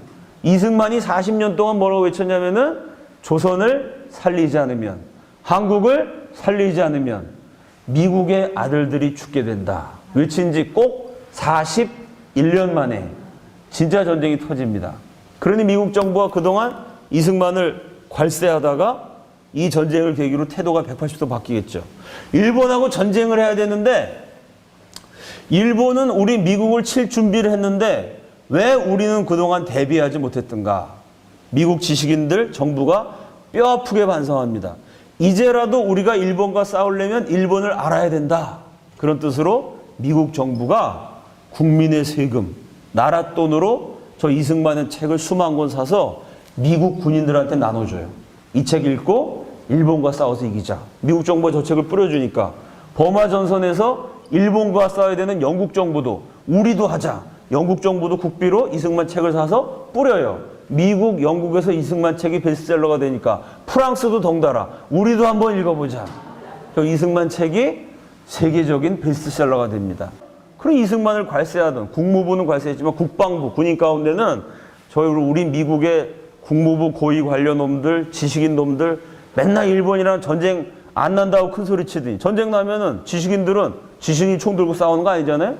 이승만이 40년 동안 뭐라고 외쳤냐면은 조선을 살리지 않으면, 한국을 살리지 않으면 미국의 아들들이 죽게 된다. 외친 지 꼭 41년 만에 진짜 전쟁이 터집니다. 그러니 미국 정부가 그동안 이승만을 괄세하다가 이 전쟁을 계기로 태도가 180도 바뀌겠죠. 일본하고 전쟁을 해야 되는데 일본은 우리 미국을 칠 준비를 했는데 왜 우리는 그동안 대비하지 못했던가? 미국 지식인들, 정부가 뼈아프게 반성합니다. 이제라도 우리가 일본과 싸우려면 일본을 알아야 된다. 그런 뜻으로 미국 정부가 국민의 세금, 나라 돈으로 저 이승만의 책을 수만 권 사서 미국 군인들한테 나눠줘요. 이 책 읽고 일본과 싸워서 이기자. 미국 정부가 저 책을 뿌려주니까 버마 전선에서 일본과 싸워야 되는 영국 정부도 우리도 하자. 영국 정부도 국비로 이승만 책을 사서 뿌려요. 미국, 영국에서 이승만 책이 베스트셀러가 되니까 프랑스도 덩달아 우리도 한번 읽어보자. 이승만 책이 세계적인 베스트셀러가 됩니다. 그럼 이승만을 관세하던 국무부는 관세했지만 국방부, 군인 가운데는 우리 미국의 국무부 고위 관련 놈들, 지식인 놈들 맨날 일본이랑 전쟁 안 난다고 큰 소리 치더니 전쟁 나면은 지식인이 총 들고 싸우는 거 아니잖아요?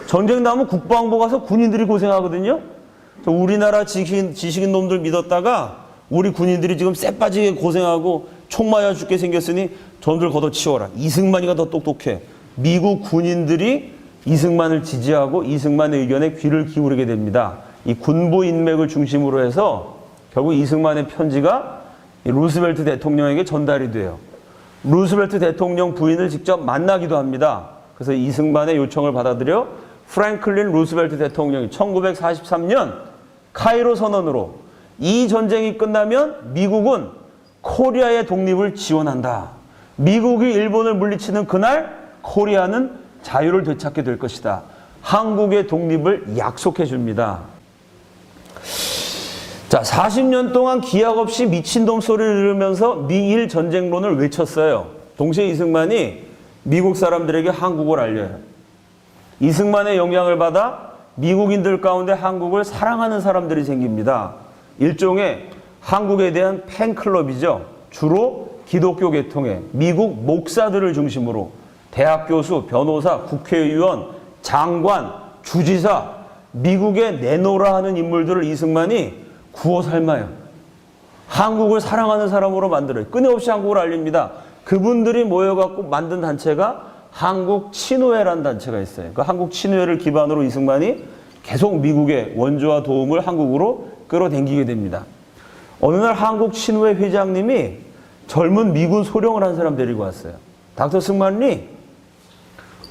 전쟁 나면 국방부 가서 군인들이 고생하거든요? 우리나라 지식인 놈들 믿었다가 우리 군인들이 지금 쎄 빠지게 고생하고 총 맞아 죽게 생겼으니 저놈들 걷어치워라. 이승만이가 더 똑똑해. 미국 군인들이 이승만을 지지하고 이승만의 의견에 귀를 기울이게 됩니다. 이 군부 인맥을 중심으로 해서 결국 이승만의 편지가 루스벨트 대통령에게 전달이 돼요. 루스벨트 대통령 부인을 직접 만나기도 합니다. 그래서 이승만의 요청을 받아들여 프랭클린 루스벨트 대통령이 1943년 카이로 선언으로 이 전쟁이 끝나면 미국은 코리아의 독립을 지원한다. 미국이 일본을 물리치는 그날 코리아는 자유를 되찾게 될 것이다. 한국의 독립을 약속해 줍니다. 자, 40년 동안 기약 없이 미친놈 소리를 들으면서 미일 전쟁론을 외쳤어요. 동시에 이승만이 미국 사람들에게 한국을 알려요. 이승만의 영향을 받아 미국인들 가운데 한국을 사랑하는 사람들이 생깁니다. 일종의 한국에 대한 팬클럽이죠. 주로 기독교 계통의 미국 목사들을 중심으로 대학 교수, 변호사, 국회의원, 장관, 주지사, 미국에 내놓으라 하는 인물들을 이승만이 구워 삶아요. 한국을 사랑하는 사람으로 만들어요. 끊임없이 한국을 알립니다. 그분들이 모여갖고 만든 단체가 한국 친우회라는 단체가 있어요. 그 한국 친우회를 기반으로 이승만이 계속 미국의 원조와 도움을 한국으로 끌어당기게 됩니다. 어느 날 한국 친우회 회장님이 젊은 미군 소령을 한 사람 데리고 왔어요. 닥터 승만리,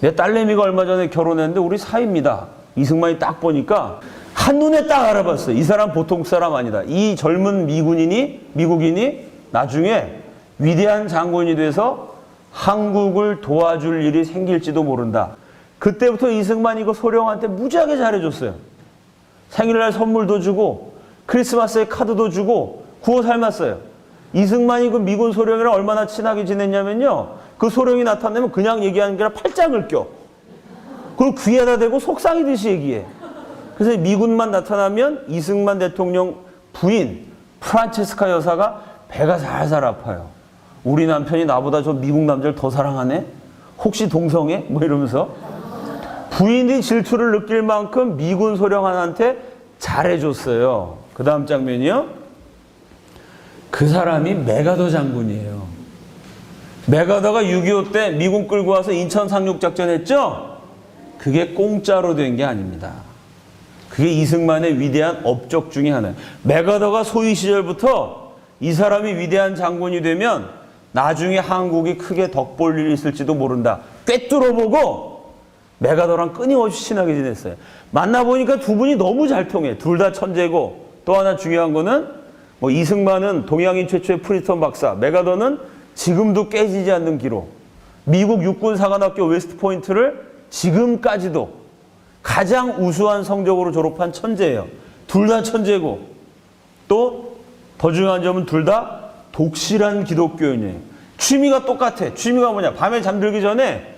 내 딸내미가 얼마 전에 결혼했는데 우리 사이입니다. 이승만이 딱 보니까 한눈에 딱 알아봤어요. 이 사람 보통 사람 아니다. 이 젊은 미국인이 나중에 위대한 장군이 돼서 한국을 도와줄 일이 생길지도 모른다. 그때부터 이승만이 그 소령한테 무지하게 잘해줬어요. 생일날 선물도 주고 크리스마스에 카드도 주고 구워 삶았어요. 이승만이 그 미군 소령이랑 얼마나 친하게 지냈냐면요. 그 소령이 나타나면 그냥 얘기하는 게 아니라 팔짱을 껴. 그리고 귀에다 대고 속삭이듯이 얘기해. 그래서 미군만 나타나면 이승만 대통령 부인 프란체스카 여사가 배가 살살 아파요. 우리 남편이 나보다 저 미국 남자를 더 사랑하네? 혹시 동성애? 뭐 이러면서. 부인이 질투를 느낄 만큼 미군 소령 하나한테 잘해줬어요. 그 다음 장면이요. 그 사람이 메가더 장군이에요. 메가더가 6.25 때 미군 끌고 와서 인천 상륙작전 했죠? 그게 공짜로 된 게 아닙니다. 그게 이승만의 위대한 업적 중에 하나예요. 메가더가 소위 시절부터 이 사람이 위대한 장군이 되면 나중에 한국이 크게 덕볼 일이 있을지도 모른다. 꿰뚫어보고 메가더랑 끊임없이 친하게 지냈어요. 만나보니까 두 분이 너무 잘 통해. 둘 다 천재고 또 하나 중요한 거는 이승만은 동양인 최초의 프리턴 박사, 메가더는 지금도 깨지지 않는 기록. 미국 육군사관학교 웨스트포인트를 지금까지도 가장 우수한 성적으로 졸업한 천재예요. 둘 다 천재고 또 더 중요한 점은 둘 다 독실한 기독교인이에요. 취미가 똑같아. 취미가 뭐냐? 밤에 잠들기 전에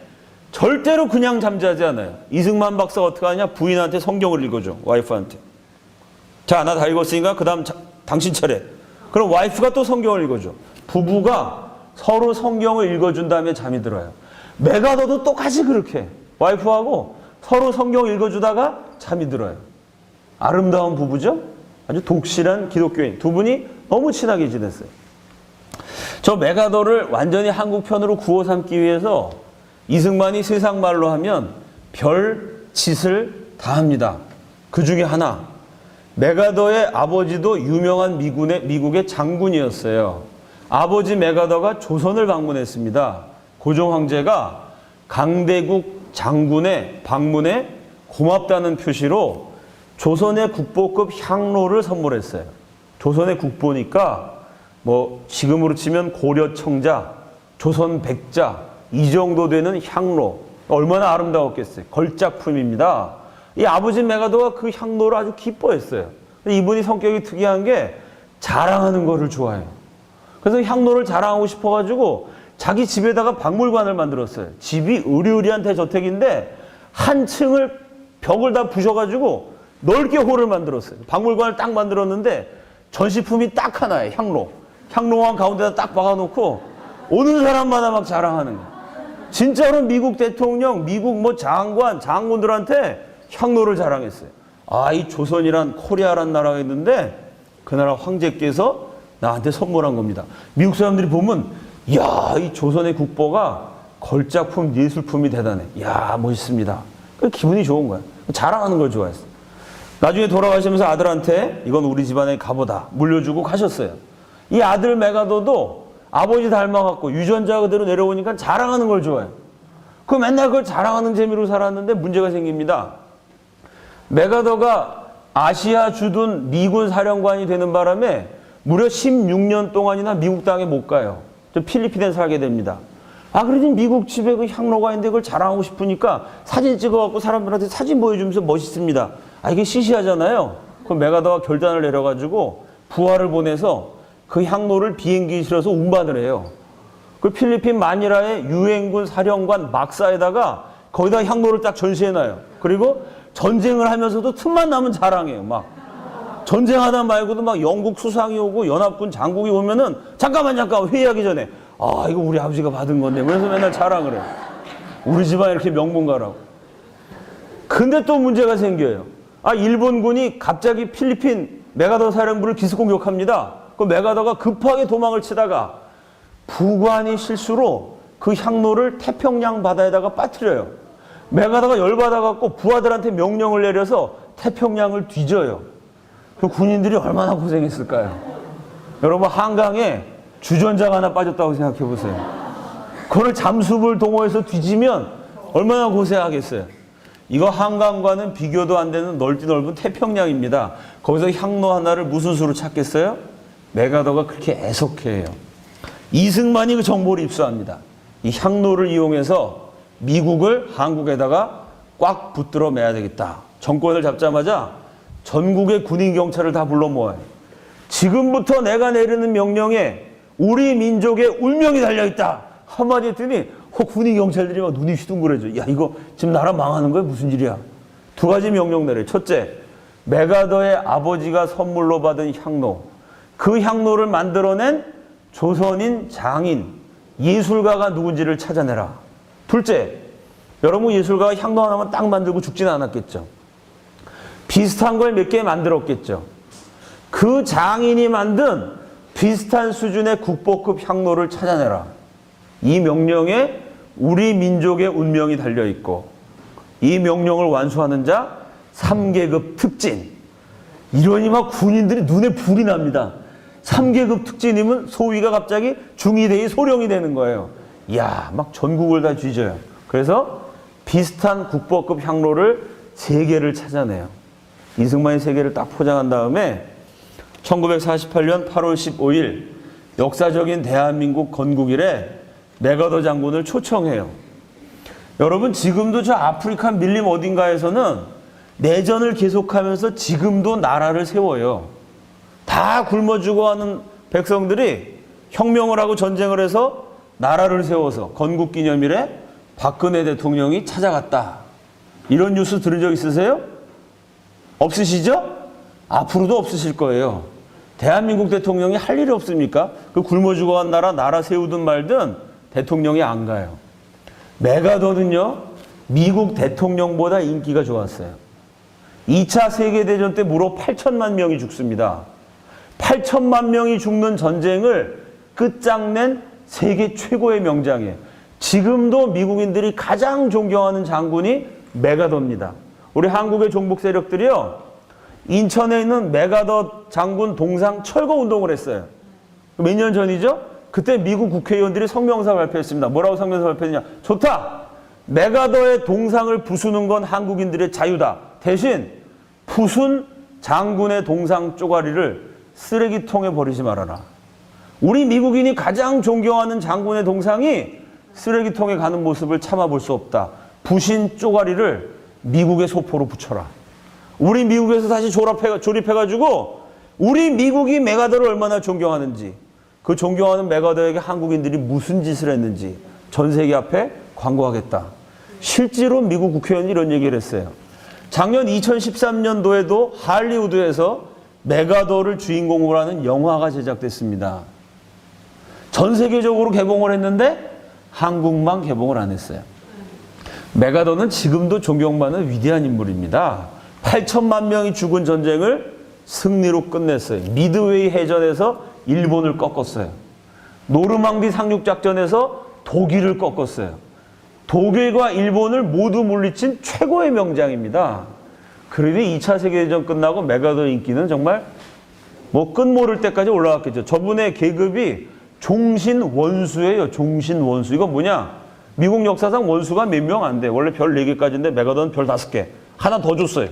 절대로 그냥 잠자지 않아요. 이승만 박사가 어떻게 하냐? 부인한테 성경을 읽어줘. 와이프한테. 자, 나 다 읽었으니까 그 다음 당신 차례. 그럼 와이프가 또 성경을 읽어줘. 부부가 서로 성경을 읽어준 다음에 잠이 들어요. 메가더도 똑같이 그렇게 해. 와이프하고 서로 성경 읽어주다가 잠이 들어요. 아름다운 부부죠? 아주 독실한 기독교인. 두 분이 너무 친하게 지냈어요. 저 메가더를 완전히 한국 편으로 구워 삼기 위해서 이승만이 세상 말로 하면 별 짓을 다 합니다. 그 중에 하나, 메가더의 아버지도 유명한 미국의 장군이었어요. 아버지 메가더가 조선을 방문했습니다. 고종 황제가 강대국 장군의 방문에 고맙다는 표시로 조선의 국보급 향로를 선물했어요. 조선의 국보니까 지금으로 치면 고려 청자, 조선 백자 이 정도 되는 향로. 얼마나 아름다웠겠어요. 걸작품입니다. 이 아버지 메가더가 그 향로를 아주 기뻐했어요. 이분이 성격이 특이한 게 자랑하는 거를 좋아해요. 그래서 향로를 자랑하고 싶어가지고 자기 집에다가 박물관을 만들었어요. 집이 으리으리한 대저택인데 한 층을 벽을 다 부셔가지고 넓게 홀을 만들었어요. 박물관을 딱 만들었는데 전시품이 딱 하나예요. 향로. 향로왕 가운데다 딱 박아놓고 오는 사람마다 막 자랑하는 거예요. 진짜로 미국 대통령, 미국 뭐 장관, 장군들한테 향로를 자랑했어요. 아, 이 조선이란 코리아란 나라가 있는데 그 나라 황제께서 나한테 선물한 겁니다. 미국 사람들이 보면 이야, 이 조선의 국보가 걸작품, 예술품이 대단해. 이야, 멋있습니다. 그 기분이 좋은 거야. 자랑하는 걸 좋아했어. 나중에 돌아가시면서 아들한테 이건 우리 집안의 갑오다 물려주고 가셨어요. 이 아들 메가더도 아버지 닮아갖고 유전자 그대로 내려오니까 자랑하는 걸 좋아해요. 그 맨날 그걸 자랑하는 재미로 살았는데 문제가 생깁니다. 메가더가 아시아 주둔 미군 사령관이 되는 바람에 무려 16년 동안이나 미국 땅에 못 가요. 저 필리핀에 살게 됩니다. 아, 그러니 미국 집에 그 향로가 있는데 그걸 자랑하고 싶으니까 사진 찍어갖고 사람들한테 사진 보여주면서 멋있습니다. 아, 이게 시시하잖아요. 그럼 메가더가 결단을 내려가지고 부하를 보내서 그 향로를 비행기에 실어서 운반을 해요. 그 필리핀 마니라의 유엔군 사령관 막사에다가 거기다 향로를 딱 전시해놔요. 그리고 전쟁을 하면서도 틈만 나면 자랑해요. 막 전쟁하다 말고도 막 영국 수상이 오고 연합군 장국이 오면은 잠깐 회의하기 전에 아, 이거 우리 아버지가 받은 건데 그래서 맨날 자랑을 해요. 우리 집안 이렇게 명문가라고. 근데 또 문제가 생겨요. 아, 일본군이 갑자기 필리핀 메가더 사령부를 기습 공격합니다. 그 메가더가 급하게 도망을 치다가 부관이 실수로 그 향로를 태평양 바다에다가 빠뜨려요. 메가더가 열받아갖고 부하들한테 명령을 내려서 태평양을 뒤져요. 그 군인들이 얼마나 고생했을까요? 여러분, 한강에 주전자가 하나 빠졌다고 생각해 보세요. 그걸 잠수부를 동원해서 뒤지면 얼마나 고생하겠어요. 이거 한강과는 비교도 안 되는 넓은 태평양입니다. 거기서 향로 하나를 무슨 수로 찾겠어요? 메가더가 그렇게 애석해해요. 이승만이 그 정보를 입수합니다. 이 향로를 이용해서 미국을 한국에다가 꽉 붙들어 매야 되겠다. 정권을 잡자마자 전국의 군인 경찰을 다 불러 모아요. 지금부터 내가 내리는 명령에 우리 민족의 운명이 달려있다. 한마디 했더니 군인 경찰들이 막 눈이 휘둥그레져. 야, 이거 지금 나라 망하는 거야? 무슨 일이야? 두 가지 명령 내려요. 첫째, 메가더의 아버지가 선물로 받은 향로. 그 향로를 만들어낸 조선인 장인, 예술가가 누군지를 찾아내라. 둘째, 여러분 예술가가 향로 하나만 딱 만들고 죽지는 않았겠죠. 비슷한 걸 몇 개 만들었겠죠. 그 장인이 만든 비슷한 수준의 국보급 향로를 찾아내라. 이 명령에 우리 민족의 운명이 달려있고 이 명령을 완수하는 자 3계급 특진. 이러니 막 군인들이 눈에 불이 납니다. 3계급 특진이면 소위가 갑자기 중위대의 소령이 되는 거예요. 이야, 막 전국을 다 뒤져요. 그래서 비슷한 국보급 향로를 3개를 찾아내요. 이승만이 3개를 딱 포장한 다음에 1948년 8월 15일 역사적인 대한민국 건국일에 메가더 장군을 초청해요. 여러분, 지금도 저 아프리카 밀림 어딘가에서는 내전을 계속하면서 지금도 나라를 세워요. 다 굶어 죽어가는 백성들이 혁명을 하고 전쟁을 해서 나라를 세워서 건국기념일에 박근혜 대통령이 찾아갔다. 이런 뉴스 들은 적 있으세요? 없으시죠? 앞으로도 없으실 거예요. 대한민국 대통령이 할 일이 없습니까? 그 굶어 죽어간 나라 세우든 말든 대통령이 안 가요. 메가더는요, 미국 대통령보다 인기가 좋았어요. 2차 세계대전 때 무려 8천만 명이 죽습니다. 8천만 명이 죽는 전쟁을 끝장낸 세계 최고의 명장이에요. 지금도 미국인들이 가장 존경하는 장군이 메가더입니다. 우리 한국의 종북 세력들이요, 인천에 있는 메가더 장군 동상 철거 운동을 했어요. 몇 년 전이죠? 그때 미국 국회의원들이 성명서 발표했습니다. 뭐라고 성명서 발표했냐? 좋다! 메가더의 동상을 부수는 건 한국인들의 자유다. 대신 부순 장군의 동상 쪼가리를 쓰레기통에 버리지 말아라. 우리 미국인이 가장 존경하는 장군의 동상이 쓰레기통에 가는 모습을 참아볼 수 없다. 부신 쪼가리를 미국의 소포로 붙여라. 우리 미국에서 다시 조립해가지고 우리 미국이 메가더를 얼마나 존경하는지, 그 존경하는 메가더에게 한국인들이 무슨 짓을 했는지 전 세계 앞에 광고하겠다. 실제로 미국 국회의원이 이런 얘기를 했어요. 작년 2013년도에도 할리우드에서 메가더를 주인공으로 하는 영화가 제작됐습니다. 전 세계적으로 개봉을 했는데 한국만 개봉을 안 했어요. 메가더는 지금도 존경받는 위대한 인물입니다. 8천만 명이 죽은 전쟁을 승리로 끝냈어요. 미드웨이 해전에서 일본을 꺾었어요. 노르망디 상륙작전에서 독일을 꺾었어요. 독일과 일본을 모두 물리친 최고의 명장입니다. 그러니 2차 세계대전 끝나고 메가더 인기는 정말 뭐 끝모를 때까지 올라갔겠죠. 저분의 계급이 종신원수예요. 종신원수. 이건 뭐냐? 미국 역사상 원수가 몇 명 안 돼. 원래 별 4개까지인데 메가더는 별 5개. 하나 더 줬어요.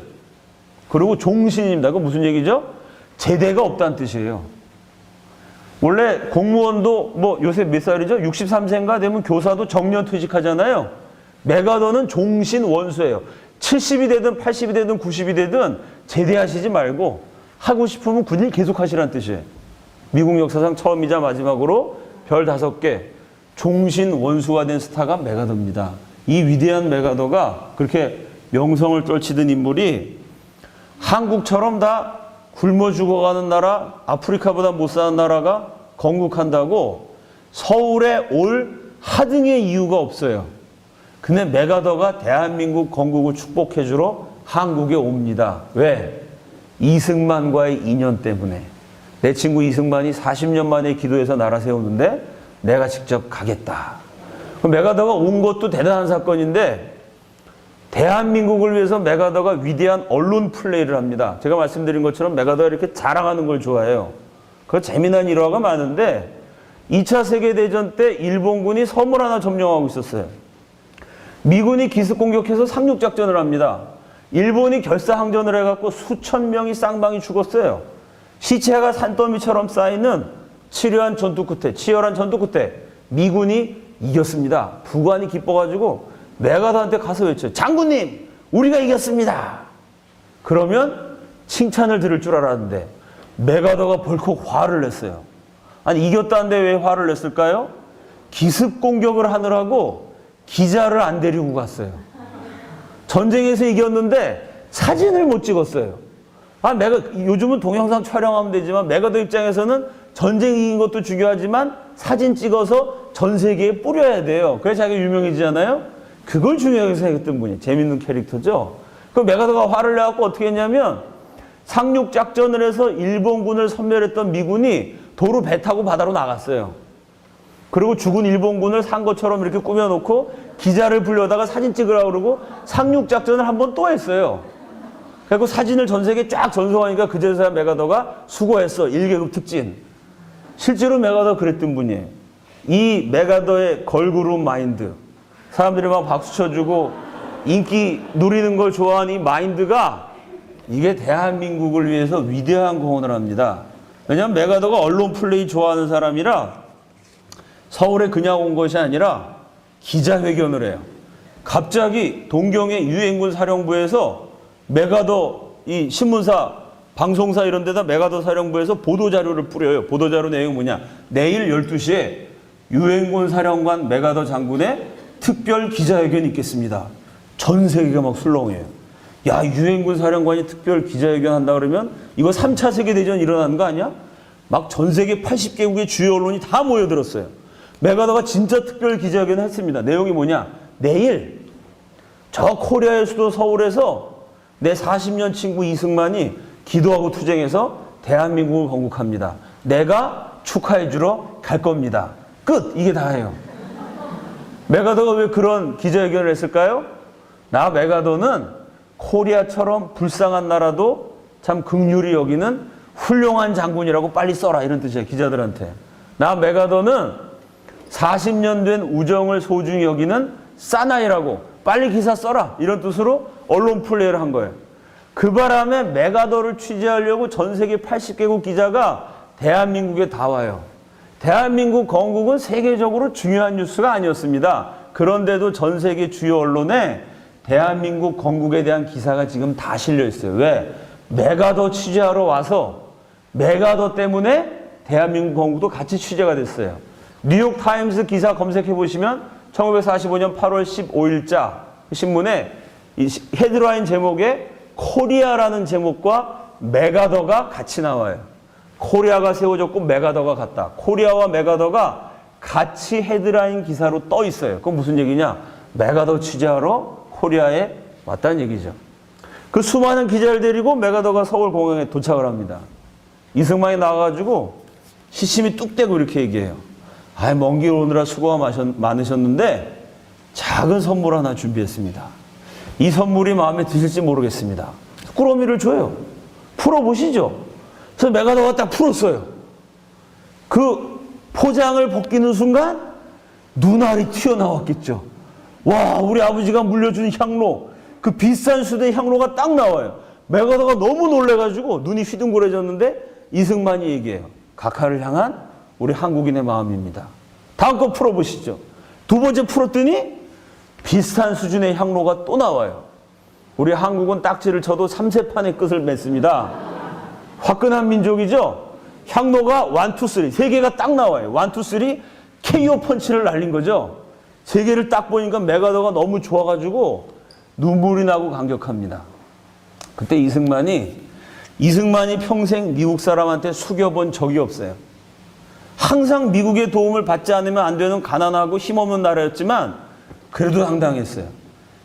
그리고 종신입니다. 그건 무슨 얘기죠? 제대가 없다는 뜻이에요. 원래 공무원도 뭐 요새 몇 살이죠? 63세인가 되면 교사도 정년 퇴직하잖아요. 메가더는 종신 원수예요. 70이 되든 80이 되든 90이 되든 제대하시지 말고 하고 싶으면 군인 계속 하시라는 뜻이에요. 미국 역사상 처음이자 마지막으로 별 5개 종신 원수가 된 스타가 메가더입니다. 이 위대한 메가더가 그렇게 명성을 떨치던 인물이 한국처럼 다 굶어 죽어가는 나라, 아프리카보다 못 사는 나라가 건국한다고 서울에 올 하등의 이유가 없어요. 근데 메가더가 대한민국 건국을 축복해주러 한국에 옵니다. 왜? 이승만과의 인연 때문에. 내 친구 이승만이 40년 만에 기도해서 나라 세우는데 내가 직접 가겠다. 메가더가 온 것도 대단한 사건인데 대한민국을 위해서 메가더가 위대한 언론 플레이를 합니다. 제가 말씀드린 것처럼 메가더가 이렇게 자랑하는 걸 좋아해요. 그 재미난 일화가 많은데 2차 세계대전 때 일본군이 섬을 하나 점령하고 있었어요. 미군이 기습 공격해서 상륙작전을 합니다. 일본이 결사항전을 해갖고 수천 명이 쌍방이 죽었어요. 시체가 산더미처럼 쌓이는 치열한 전투 끝에 미군이 이겼습니다. 부관이 기뻐가지고 메가더한테 가서 외쳐요. 장군님, 우리가 이겼습니다. 그러면 칭찬을 들을 줄 알았는데 메가더가 벌컥 화를 냈어요. 아니 이겼다는데 왜 화를 냈을까요? 기습 공격을 하느라고 기자를 안 데리고 갔어요. 전쟁에서 이겼는데 사진을 못 찍었어요. 요즘은 동영상 촬영하면 되지만 메가더 입장에서는 전쟁 이긴 것도 중요하지만 사진 찍어서 전 세계에 뿌려야 돼요. 그래서 자기가 유명해지잖아요. 그걸 중요하게 생각했던 분이 재밌는 캐릭터죠. 그 메가더가 화를 내갖고 어떻게 했냐면 상륙작전을 해서 일본군을 섬멸했던 미군이 도로 배 타고 바다로 나갔어요. 그리고 죽은 일본군을 산 것처럼 이렇게 꾸며놓고 기자를 불려다가 사진 찍으라고 그러고 상륙작전을 한 번 또 했어요. 그래서 사진을 전 세계에 쫙 전송하니까 그제서야 메가더가 수고했어. 1계급 특진. 실제로 메가더 그랬던 분이에요. 이 메가더의 걸그룹 마인드. 사람들이 막 박수 쳐주고 인기 누리는 걸 좋아하는 이 마인드가 이게 대한민국을 위해서 위대한 공헌을 합니다. 왜냐하면 메가더가 언론 플레이 좋아하는 사람이라 서울에 그냥 온 것이 아니라 기자회견을 해요. 갑자기 동경의 유엔군 사령부에서 메가더 이 신문사, 방송사 이런 데다 메가더 사령부에서 보도자료를 뿌려요. 보도자료 내용이 뭐냐. 내일 12시에 유엔군 사령관 메가더 장군의 특별 기자회견이 있겠습니다. 전 세계가 막 술렁해요. 야, 유엔군 사령관이 특별 기자회견 한다 그러면 이거 3차 세계대전 일어나는 거 아니야? 막 전 세계 80개국의 주요 언론이 다 모여들었어요. 메가더가 진짜 특별 기자회견을 했습니다. 내용이 뭐냐? 내일 저 코리아의 수도 서울에서 내 40년 친구 이승만이 기도하고 투쟁해서 대한민국을 건국합니다. 내가 축하해주러 갈 겁니다. 끝! 이게 다예요. 메가더가 왜 그런 기자회견을 했을까요? 나 메가더는 코리아처럼 불쌍한 나라도 참 긍휼히 여기는 훌륭한 장군이라고 빨리 써라 이런 뜻이에요. 기자들한테. 나 메가더는 40년 된 우정을 소중히 여기는 사나이라고 빨리 기사 써라 이런 뜻으로 언론 플레이를 한 거예요. 그 바람에 메가더를 취재하려고 전 세계 80개국 기자가 대한민국에 다 와요. 대한민국 건국은 세계적으로 중요한 뉴스가 아니었습니다. 그런데도 전 세계 주요 언론에 대한민국 건국에 대한 기사가 지금 다 실려 있어요. 왜? 메가더 취재하러 와서 메가더 때문에 대한민국 건국도 같이 취재가 됐어요. 뉴욕타임스 기사 검색해 보시면 1945년 8월 15일자 신문에 이 헤드라인 제목에 코리아라는 제목과 메가더가 같이 나와요. 코리아가 세워졌고 메가더가 같다. 코리아와 메가더가 같이 헤드라인 기사로 떠 있어요. 그건 무슨 얘기냐? 메가더 취재하러 코리아에 왔다는 얘기죠. 그 수많은 기자를 데리고 메가더가 서울공항에 도착을 합니다. 이승만이 나와가지고 시침이 뚝 떼고 이렇게 얘기해요. 먼 길 오느라 수고가 많으셨는데 작은 선물 하나 준비했습니다. 이 선물이 마음에 드실지 모르겠습니다. 꾸러미를 줘요. 풀어보시죠. 그래서 메가더가 딱 풀었어요. 그 포장을 벗기는 순간 눈알이 튀어나왔겠죠. 와, 우리 아버지가 물려준 향로, 그 비싼 수대 향로가 딱 나와요. 메가더가 너무 놀래가지고 눈이 휘둥그레졌는데 이승만이 얘기해요. 각하를 향한 우리 한국인의 마음입니다. 다음 거 풀어보시죠. 두 번째 풀었더니 비슷한 수준의 향로가 또 나와요. 우리 한국은 딱지를 쳐도 삼세판의 끝을 맺습니다. 화끈한 민족이죠. 향로가 1, 2, 3, 세 개가 딱 나와요. 1, 2, 3 KO 펀치를 날린 거죠. 세 개를 딱 보니까 메가더가 너무 좋아가지고 눈물이 나고 감격합니다. 그때 이승만이 평생 미국 사람한테 숙여본 적이 없어요. 항상 미국의 도움을 받지 않으면 안 되는 가난하고 힘없는 나라였지만 그래도 당당했어요.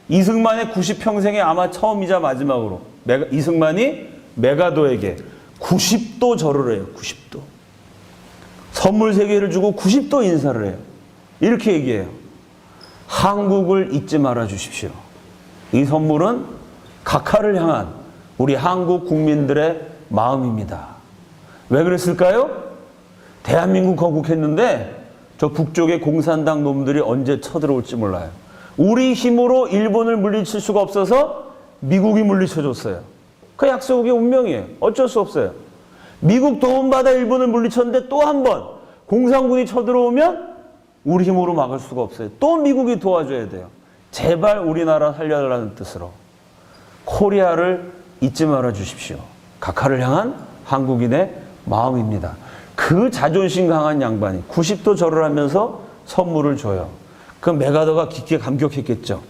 이승만의 90평생에 아마 처음이자 마지막으로 이승만이 메가더에게 90도 절을 해요. 90도. 선물 3개를 주고 90도 인사를 해요. 이렇게 얘기해요. 한국을 잊지 말아 주십시오. 이 선물은 각하를 향한 우리 한국 국민들의 마음입니다. 왜 그랬을까요? 대한민국 건국했는데 저 북쪽의 공산당 놈들이 언제 쳐들어올지 몰라요. 우리 힘으로 일본을 물리칠 수가 없어서 미국이 물리쳐줬어요. 그 약속의 운명이에요. 어쩔 수 없어요. 미국 도움받아 일본을 물리쳤는데 또 한 번 공산군이 쳐들어오면 우리 힘으로 막을 수가 없어요. 또 미국이 도와줘야 돼요. 제발 우리나라 살려달라는 뜻으로 코리아를 잊지 말아 주십시오. 각하를 향한 한국인의 마음입니다. 그 자존심 강한 양반이 90도 절을 하면서 선물을 줘요. 그 메가더가 깊게 감격했겠죠.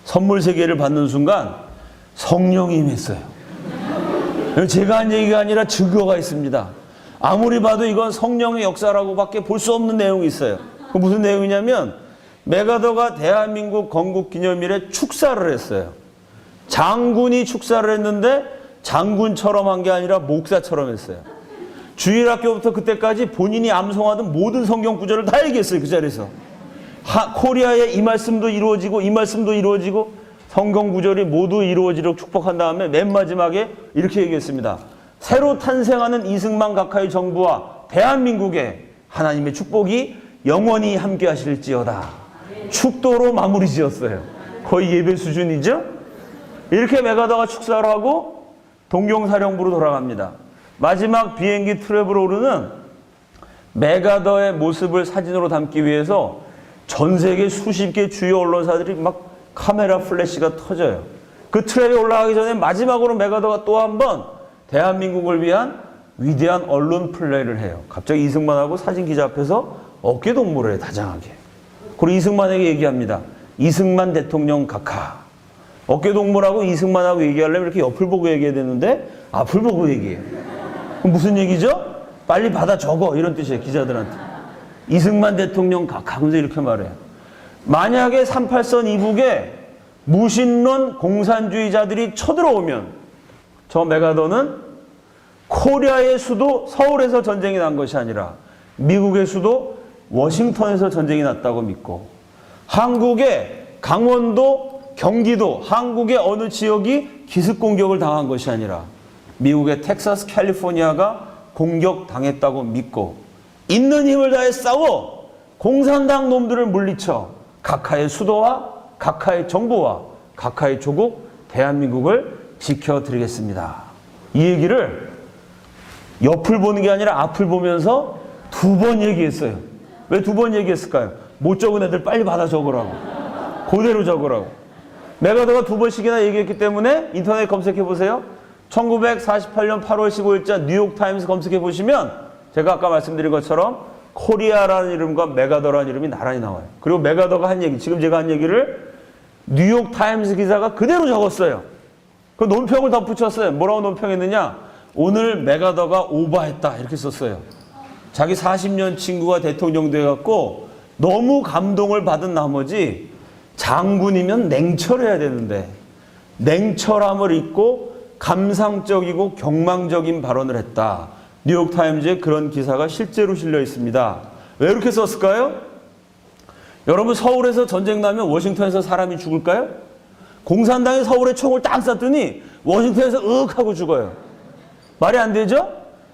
선물 3개를 받는 순간 성령이 임했어요. 제가 한 얘기가 아니라 증거가 있습니다. 아무리 봐도 이건 성령의 역사라고밖에 볼 수 없는 내용이 있어요. 그 무슨 내용이냐면 메가더가 대한민국 건국기념일에 축사를 했어요. 장군이 축사를 했는데 장군처럼 한 게 아니라 목사처럼 했어요. 주일학교부터 그때까지 본인이 암송하던 모든 성경 구절을 다 얘기했어요. 그 자리에서. 코리아에 이 말씀도 이루어지고 이 말씀도 이루어지고 성경 구절이 모두 이루어지도록 축복한 다음에 맨 마지막에 이렇게 얘기했습니다. 새로 탄생하는 이승만 각하의 정부와 대한민국에 하나님의 축복이 영원히 함께 하실지어다. 축도로 마무리 지었어요. 거의 예배 수준이죠? 이렇게 메가더가 축사를 하고 동경사령부로 돌아갑니다. 마지막 비행기 트래블로르는 메가더의 모습을 사진으로 담기 위해서 전 세계 수십 개 주요 언론사들이 막 카메라 플래시가 터져요. 그 트랙에 올라가기 전에 마지막으로 메가더가 또 한 번 대한민국을 위한 위대한 언론 플레이를 해요. 갑자기 이승만하고 사진 기자 앞에서 어깨 동무를 해요. 다정하게. 그리고 이승만에게 얘기합니다. 이승만 대통령 각하. 어깨 동무라고 이승만하고 얘기하려면 이렇게 옆을 보고 얘기해야 되는데 앞을 보고 얘기해요. 그럼 무슨 얘기죠? 빨리 받아 적어 이런 뜻이에요. 기자들한테. 이승만 대통령 각하 하면서 이렇게 말해요. 만약에 38선 이북에 무신론 공산주의자들이 쳐들어오면 저 메가더는 코리아의 수도 서울에서 전쟁이 난 것이 아니라 미국의 수도 워싱턴에서 전쟁이 났다고 믿고 한국의 강원도, 경기도, 한국의 어느 지역이 기습 공격을 당한 것이 아니라 미국의 텍사스, 캘리포니아가 공격당했다고 믿고 있는 힘을 다해 싸워 공산당 놈들을 물리쳐 각하의 수도와 각하의 정부와 각하의 조국 대한민국을 지켜드리겠습니다. 이 얘기를 옆을 보는 게 아니라 앞을 보면서 2번 얘기했어요. 왜 2번 얘기했을까요? 못 적은 애들 빨리 받아 적으라고. 그대로 적으라고. 메가더가 2번씩이나 얘기했기 때문에 인터넷 검색해 보세요. 1948년 8월 15일자 뉴욕타임스 검색해 보시면 제가 아까 말씀드린 것처럼 코리아라는 이름과 메가더라는 이름이 나란히 나와요. 그리고 메가더가 한 얘기, 지금 제가 한 얘기를 뉴욕 타임스 기자가 그대로 적었어요. 그 논평을 덧붙였어요. 뭐라고 논평했느냐? 오늘 맥아더가 오버했다 이렇게 썼어요. 자기 40년 친구가 대통령 돼갖고 너무 감동을 받은 나머지 장군이면 냉철해야 되는데 냉철함을 잊고 감상적이고 경망적인 발언을 했다. 뉴욕타임즈에 그런 기사가 실제로 실려 있습니다. 왜 이렇게 썼을까요? 여러분, 서울에서 전쟁 나면 워싱턴에서 사람이 죽을까요? 공산당이 서울에 총을 딱 쐈더니 워싱턴에서 으윽 하고 죽어요. 말이 안 되죠?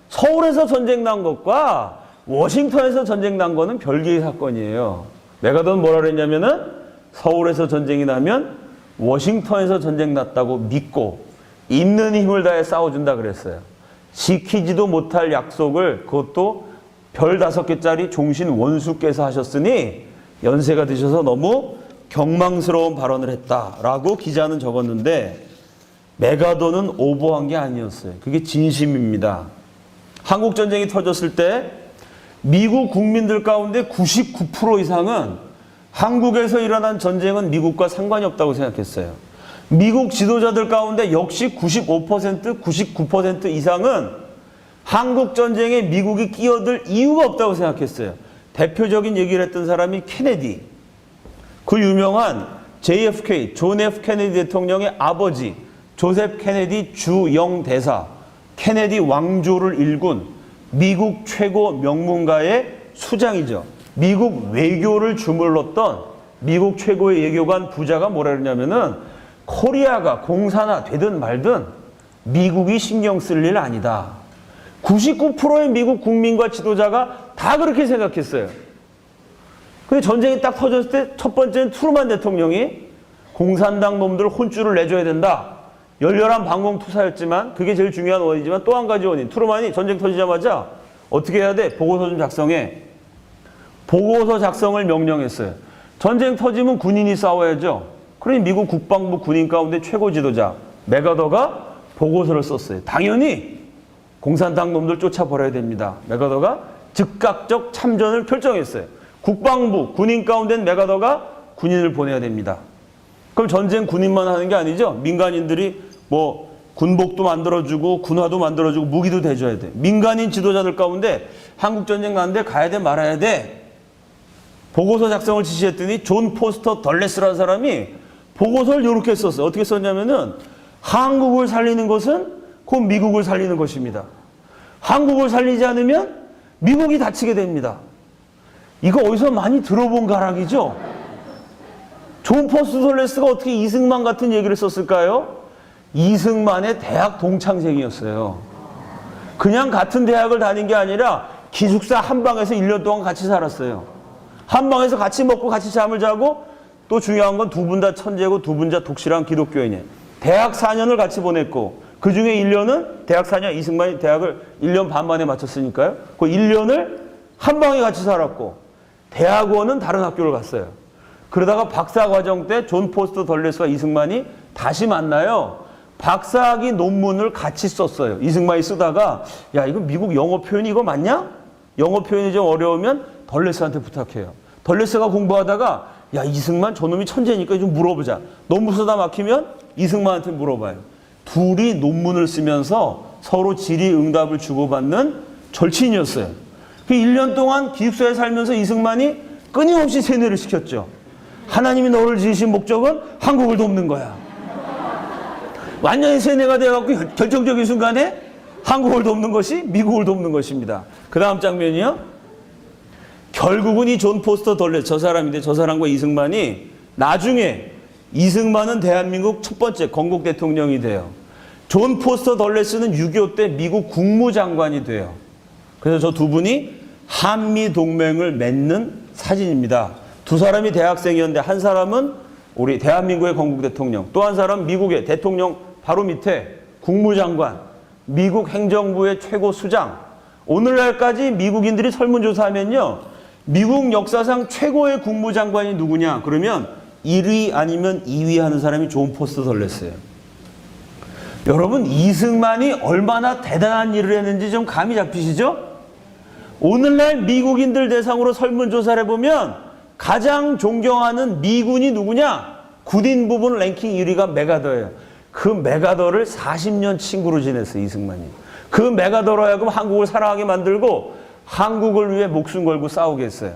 서울에서 전쟁 난 것과 워싱턴에서 전쟁 난 거는 별개의 사건이에요. 메가더는 뭐라 그랬냐면은 서울에서 전쟁이 나면 워싱턴에서 전쟁 났다고 믿고 있는 힘을 다해 싸워준다 그랬어요. 지키지도 못할 약속을 그것도 별 5개짜리 종신 원수께서 하셨으니 연세가 드셔서 너무 경망스러운 발언을 했다라고 기자는 적었는데 메가더는 오버한 게 아니었어요. 그게 진심입니다. 한국 전쟁이 터졌을 때 미국 국민들 가운데 99% 이상은 한국에서 일어난 전쟁은 미국과 상관이 없다고 생각했어요. 미국 지도자들 가운데 역시 95%, 99% 이상은 한국 전쟁에 미국이 끼어들 이유가 없다고 생각했어요. 대표적인 얘기를 했던 사람이 케네디. 그 유명한 JFK, 존 F 케네디 대통령의 아버지 조셉 케네디 주영 대사, 케네디 왕조를 일군 미국 최고 명문가의 수장이죠. 미국 외교를 주물렀던 미국 최고의 외교관 부자가 뭐라 그러냐면은 코리아가 공산화 되든 말든 미국이 신경 쓸 일 아니다. 99%의 미국 국민과 지도자가 다 그렇게 생각했어요. 근데 전쟁이 딱 터졌을 때 첫 번째는 트루만 대통령이 공산당 놈들 혼쭐을 내줘야 된다. 열렬한 방공투사였지만 그게 제일 중요한 원인이지만 또 한 가지 원인. 트루만이 전쟁 터지자마자 어떻게 해야 돼? 보고서 좀 작성해. 보고서 작성을 명령했어요. 전쟁 터지면 군인이 싸워야죠. 그러니 미국 국방부 군인 가운데 최고 지도자 메가더가 보고서를 썼어요. 당연히 공산당 놈들 쫓아버려야 됩니다. 메가더가 즉각적 참전을 결정했어요. 국방부 군인 가운데 메가더가 군인을 보내야 됩니다. 그럼 전쟁 군인만 하는 게 아니죠. 민간인들이 뭐 군복도 만들어주고 군화도 만들어주고 무기도 대줘야 돼. 민간인 지도자들 가운데 한국 전쟁 나는데 가야 돼 말아야 돼. 보고서 작성을 지시했더니 존 포스터 덜레스라는 사람이 보고서를 이렇게 썼어요. 어떻게 썼냐면은 한국을 살리는 것은 곧 미국을 살리는 것입니다. 한국을 살리지 않으면 미국이 다치게 됩니다. 이거 어디서 많이 들어본 가락이죠? 존 포스터 덜레스가 어떻게 이승만 같은 얘기를 썼을까요? 이승만의 대학 동창생이었어요. 그냥 같은 대학을 다닌 게 아니라 기숙사 한 방에서 1년 동안 같이 살았어요. 한 방에서 같이 먹고 같이 잠을 자고 또 중요한 건 두 분 다 천재고 두 분 다 독실한 기독교인이에요. 대학 4년을 같이 보냈고 그 중에 1년은 대학 4년 이승만이 대학을 1년 반 만에 마쳤으니까요. 그 1년을 한 방에 같이 살았고 대학원은 다른 학교를 갔어요. 그러다가 박사과정 때 존 포스터 덜레스와 이승만이 다시 만나요. 박사학위 논문을 같이 썼어요. 이승만이 쓰다가 야 이거 미국 영어 표현이 이거 맞냐? 영어 표현이 좀 어려우면 덜레스한테 부탁해요. 덜레스가 공부하다가 야 이승만 저놈이 천재니까 좀 물어보자. 너무 쓰다 막히면 이승만한테 물어봐요. 둘이 논문을 쓰면서 서로 질의응답을 주고받는 절친이었어요. 그 1년 동안 기숙사에 살면서 이승만이 끊임없이 세뇌를 시켰죠. 하나님이 너를 지으신 목적은 한국을 돕는 거야. 완전히 세뇌가 되어갖고 결정적인 순간에 한국을 돕는 것이 미국을 돕는 것입니다. 그 다음 장면이요. 결국은 이 존 포스터 덜레스 저 사람인데 저 사람과 이승만이 나중에 이승만은 대한민국 첫 번째 건국 대통령이 돼요. 존 포스터 덜레스는 6.25 때 미국 국무장관이 돼요. 그래서 저 두 분이 한미동맹을 맺는 사진입니다. 두 사람이 대학생이었는데 한 사람은 우리 대한민국의 건국 대통령, 또 한 사람은 미국의 대통령 바로 밑에 국무장관, 미국 행정부의 최고 수장. 오늘날까지 미국인들이 설문조사하면요. 미국 역사상 최고의 국무장관이 누구냐? 그러면 1위 아니면 2위 하는 사람이 존 포스터 덜레스예요. 여러분 이승만이 얼마나 대단한 일을 했는지 좀 감이 잡히시죠? 오늘날 미국인들 대상으로 설문조사를 해보면 가장 존경하는 미군이 누구냐? 군인 부분 랭킹 1위가 메가더예요. 그 메가더를 40년 친구로 지냈어요, 이승만이. 그 메가더로 하여금 한국을 사랑하게 만들고 한국을 위해 목숨 걸고 싸우게 했어요.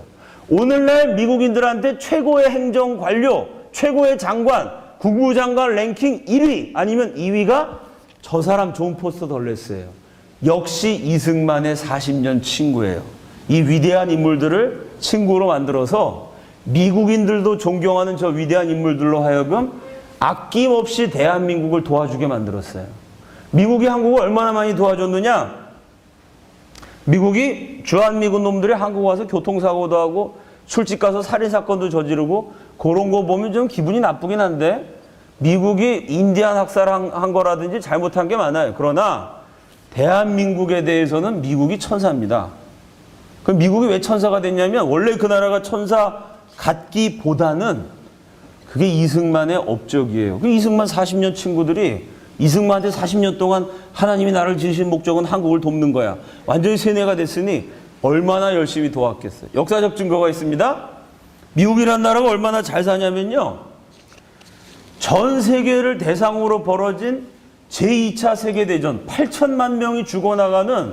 오늘날 미국인들한테 최고의 행정관료, 최고의 장관, 국무장관 랭킹 1위 아니면 2위가 저 사람 존 포스터 덜레스예요. 역시 이승만의 40년 친구예요. 이 위대한 인물들을 친구로 만들어서 미국인들도 존경하는 저 위대한 인물들로 하여금 아낌없이 대한민국을 도와주게 만들었어요. 미국이 한국을 얼마나 많이 도와줬느냐? 미국이 주한미군 놈들이 한국 와서 교통사고도 하고 술집 가서 살인사건도 저지르고 그런 거 보면 좀 기분이 나쁘긴 한데 미국이 인디안 학살한 거라든지 잘못한 게 많아요. 그러나 대한민국에 대해서는 미국이 천사입니다. 그럼 미국이 왜 천사가 됐냐면 원래 그 나라가 천사 같기보다는 그게 이승만의 업적이에요. 그 이승만 40년 친구들이 이승만한테 40년 동안 하나님이 나를 지으신 목적은 한국을 돕는 거야. 완전히 세뇌가 됐으니 얼마나 열심히 도왔겠어요. 역사적 증거가 있습니다. 미국이라는 나라가 얼마나 잘 사냐면요. 전 세계를 대상으로 벌어진 제2차 세계대전 8천만 명이 죽어나가는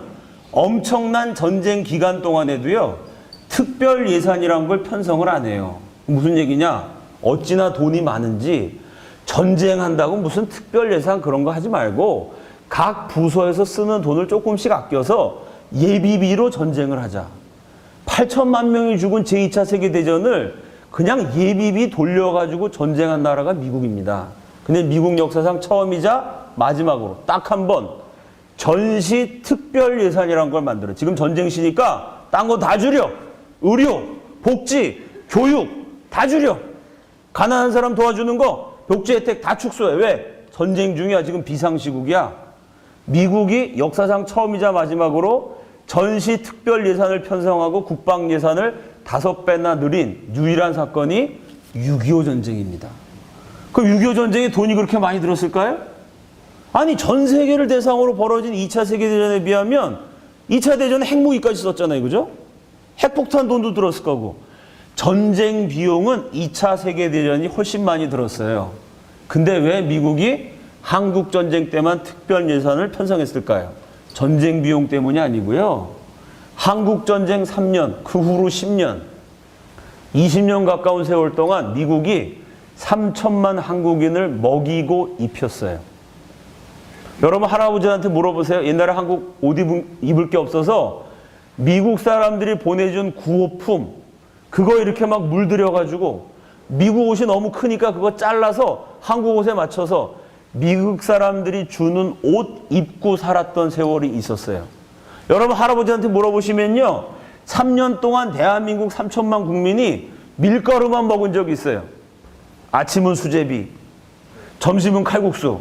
엄청난 전쟁 기간 동안에도요. 특별 예산이란 걸 편성을 안 해요. 무슨 얘기냐? 어찌나 돈이 많은지 전쟁한다고 무슨 특별 예산 그런 거 하지 말고 각 부서에서 쓰는 돈을 조금씩 아껴서 예비비로 전쟁을 하자. 8천만 명이 죽은 제2차 세계대전을 그냥 예비비 돌려가지고 전쟁한 나라가 미국입니다. 근데 미국 역사상 처음이자 마지막으로 딱 한 번 전시 특별 예산이라는 걸 만들어. 지금 전쟁 시니까 딴 거 다 줄여. 의료, 복지, 교육 다 줄여. 가난한 사람 도와주는 거, 복지 혜택 다 축소해. 왜? 전쟁 중이야. 지금 비상시국이야. 미국이 역사상 처음이자 마지막으로 전시 특별 예산을 편성하고 국방 예산을 5배나 늘린 유일한 사건이 6.25 전쟁입니다. 그럼 6.25 전쟁에 돈이 그렇게 많이 들었을까요? 아니 전 세계를 대상으로 벌어진 2차 세계대전에 비하면 2차 대전에 핵무기까지 썼잖아요. 그죠? 핵폭탄 돈도 들었을 거고 전쟁 비용은 2차 세계대전이 훨씬 많이 들었어요. 근데 왜 미국이 한국전쟁 때만 특별 예산을 편성했을까요? 전쟁 비용 때문이 아니고요. 한국전쟁 3년, 그 후로 10년, 20년 가까운 세월 동안 미국이 3천만 한국인을 먹이고 입혔어요. 여러분 할아버지한테 물어보세요. 옛날에 한국 옷 입을 게 없어서 미국 사람들이 보내준 구호품 그거 이렇게 막 물들여가지고 미국 옷이 너무 크니까 그거 잘라서 한국 옷에 맞춰서 미국 사람들이 주는 옷 입고 살았던 세월이 있었어요. 여러분 할아버지한테 물어보시면요. 3년 동안 대한민국 3천만 국민이 밀가루만 먹은 적이 있어요. 아침은 수제비, 점심은 칼국수,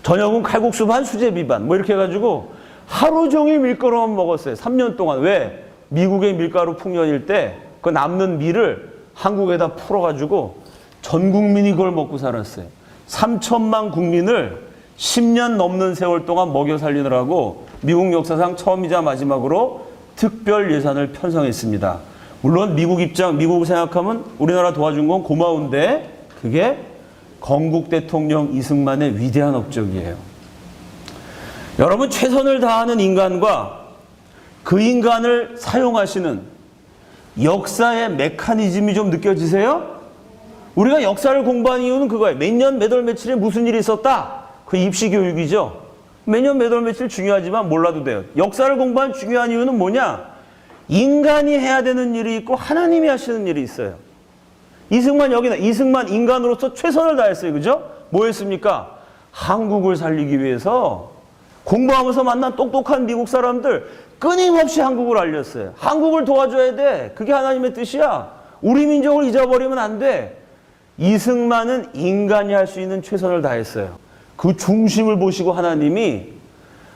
저녁은 칼국수 반 수제비 반 뭐 이렇게 해가지고 하루 종일 밀가루만 먹었어요. 3년 동안. 왜? 미국의 밀가루 풍년일 때 그 남는 밀을 한국에다 풀어가지고 전 국민이 그걸 먹고 살았어요. 3천만 국민을 10년 넘는 세월 동안 먹여 살리느라고 미국 역사상 처음이자 마지막으로 특별 예산을 편성했습니다. 물론 미국 입장, 미국을 생각하면 우리나라 도와준 건 고마운데 그게 건국 대통령 이승만의 위대한 업적이에요. 여러분 최선을 다하는 인간과 그 인간을 사용하시는 역사의 메커니즘이 좀 느껴지세요? 우리가 역사를 공부한 이유는 그거예요. 몇 년 몇 월 며칠에 무슨 일이 있었다. 그 입시 교육이죠. 매년 몇 월 며칠 중요하지만 몰라도 돼요. 역사를 공부한 중요한 이유는 뭐냐? 인간이 해야 되는 일이 있고 하나님이 하시는 일이 있어요. 이승만 인간으로서 최선을 다했어요. 그죠? 뭐 했습니까? 한국을 살리기 위해서 공부하면서 만난 똑똑한 미국 사람들 끊임없이 한국을 알렸어요. 한국을 도와줘야 돼. 그게 하나님의 뜻이야. 우리 민족을 잊어버리면 안 돼. 이승만은 인간이 할 수 있는 최선을 다했어요. 그 중심을 보시고 하나님이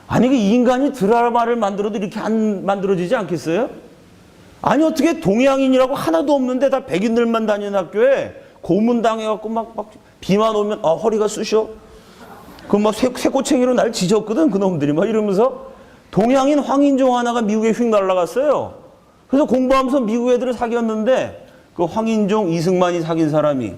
아니 그 인간이 드라마를 만들어도 이렇게 안 만들어지지 않겠어요? 아니 어떻게 동양인이라고 하나도 없는데 다 백인들만 다니는 학교에 고문당해갖고 막 비만 오면 허리가 쑤셔. 그럼 막 쇠꼬챙이로 날 지졌거든 그놈들이 막 이러면서 동양인 황인종 하나가 미국에 휙 날아갔어요. 그래서 공부하면서 미국 애들을 사귀었는데 그 황인종 이승만이 사귄 사람이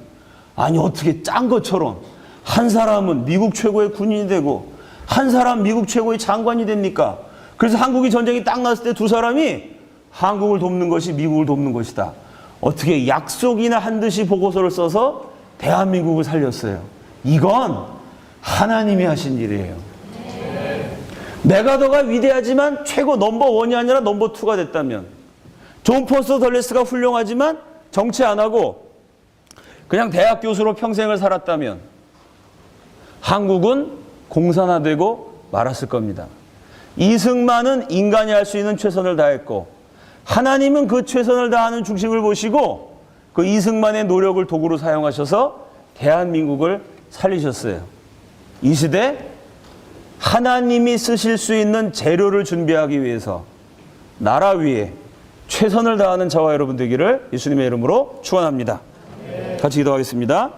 아니 어떻게 짠 것처럼 한 사람은 미국 최고의 군인이 되고 한 사람 미국 최고의 장관이 됩니까? 그래서 한국이 전쟁이 딱 났을 때 두 사람이 한국을 돕는 것이 미국을 돕는 것이다. 어떻게 약속이나 한 듯이 보고서를 써서 대한민국을 살렸어요. 이건 하나님이 하신 일이에요. 메가더가 위대하지만 최고 넘버1이 아니라 넘버2가 됐다면, 존 포스터 덜레스가 훌륭하지만 정치 안 하고 그냥 대학 교수로 평생을 살았다면 한국은 공산화되고 말았을 겁니다. 이승만은 인간이 할 수 있는 최선을 다했고 하나님은 그 최선을 다하는 중심을 보시고 그 이승만의 노력을 도구로 사용하셔서 대한민국을 살리셨어요. 이 시대 하나님이 쓰실 수 있는 재료를 준비하기 위해서 나라 위에 최선을 다하는 저와 여러분 되기를 예수님의 이름으로 축원합니다. 같이 기도하겠습니다.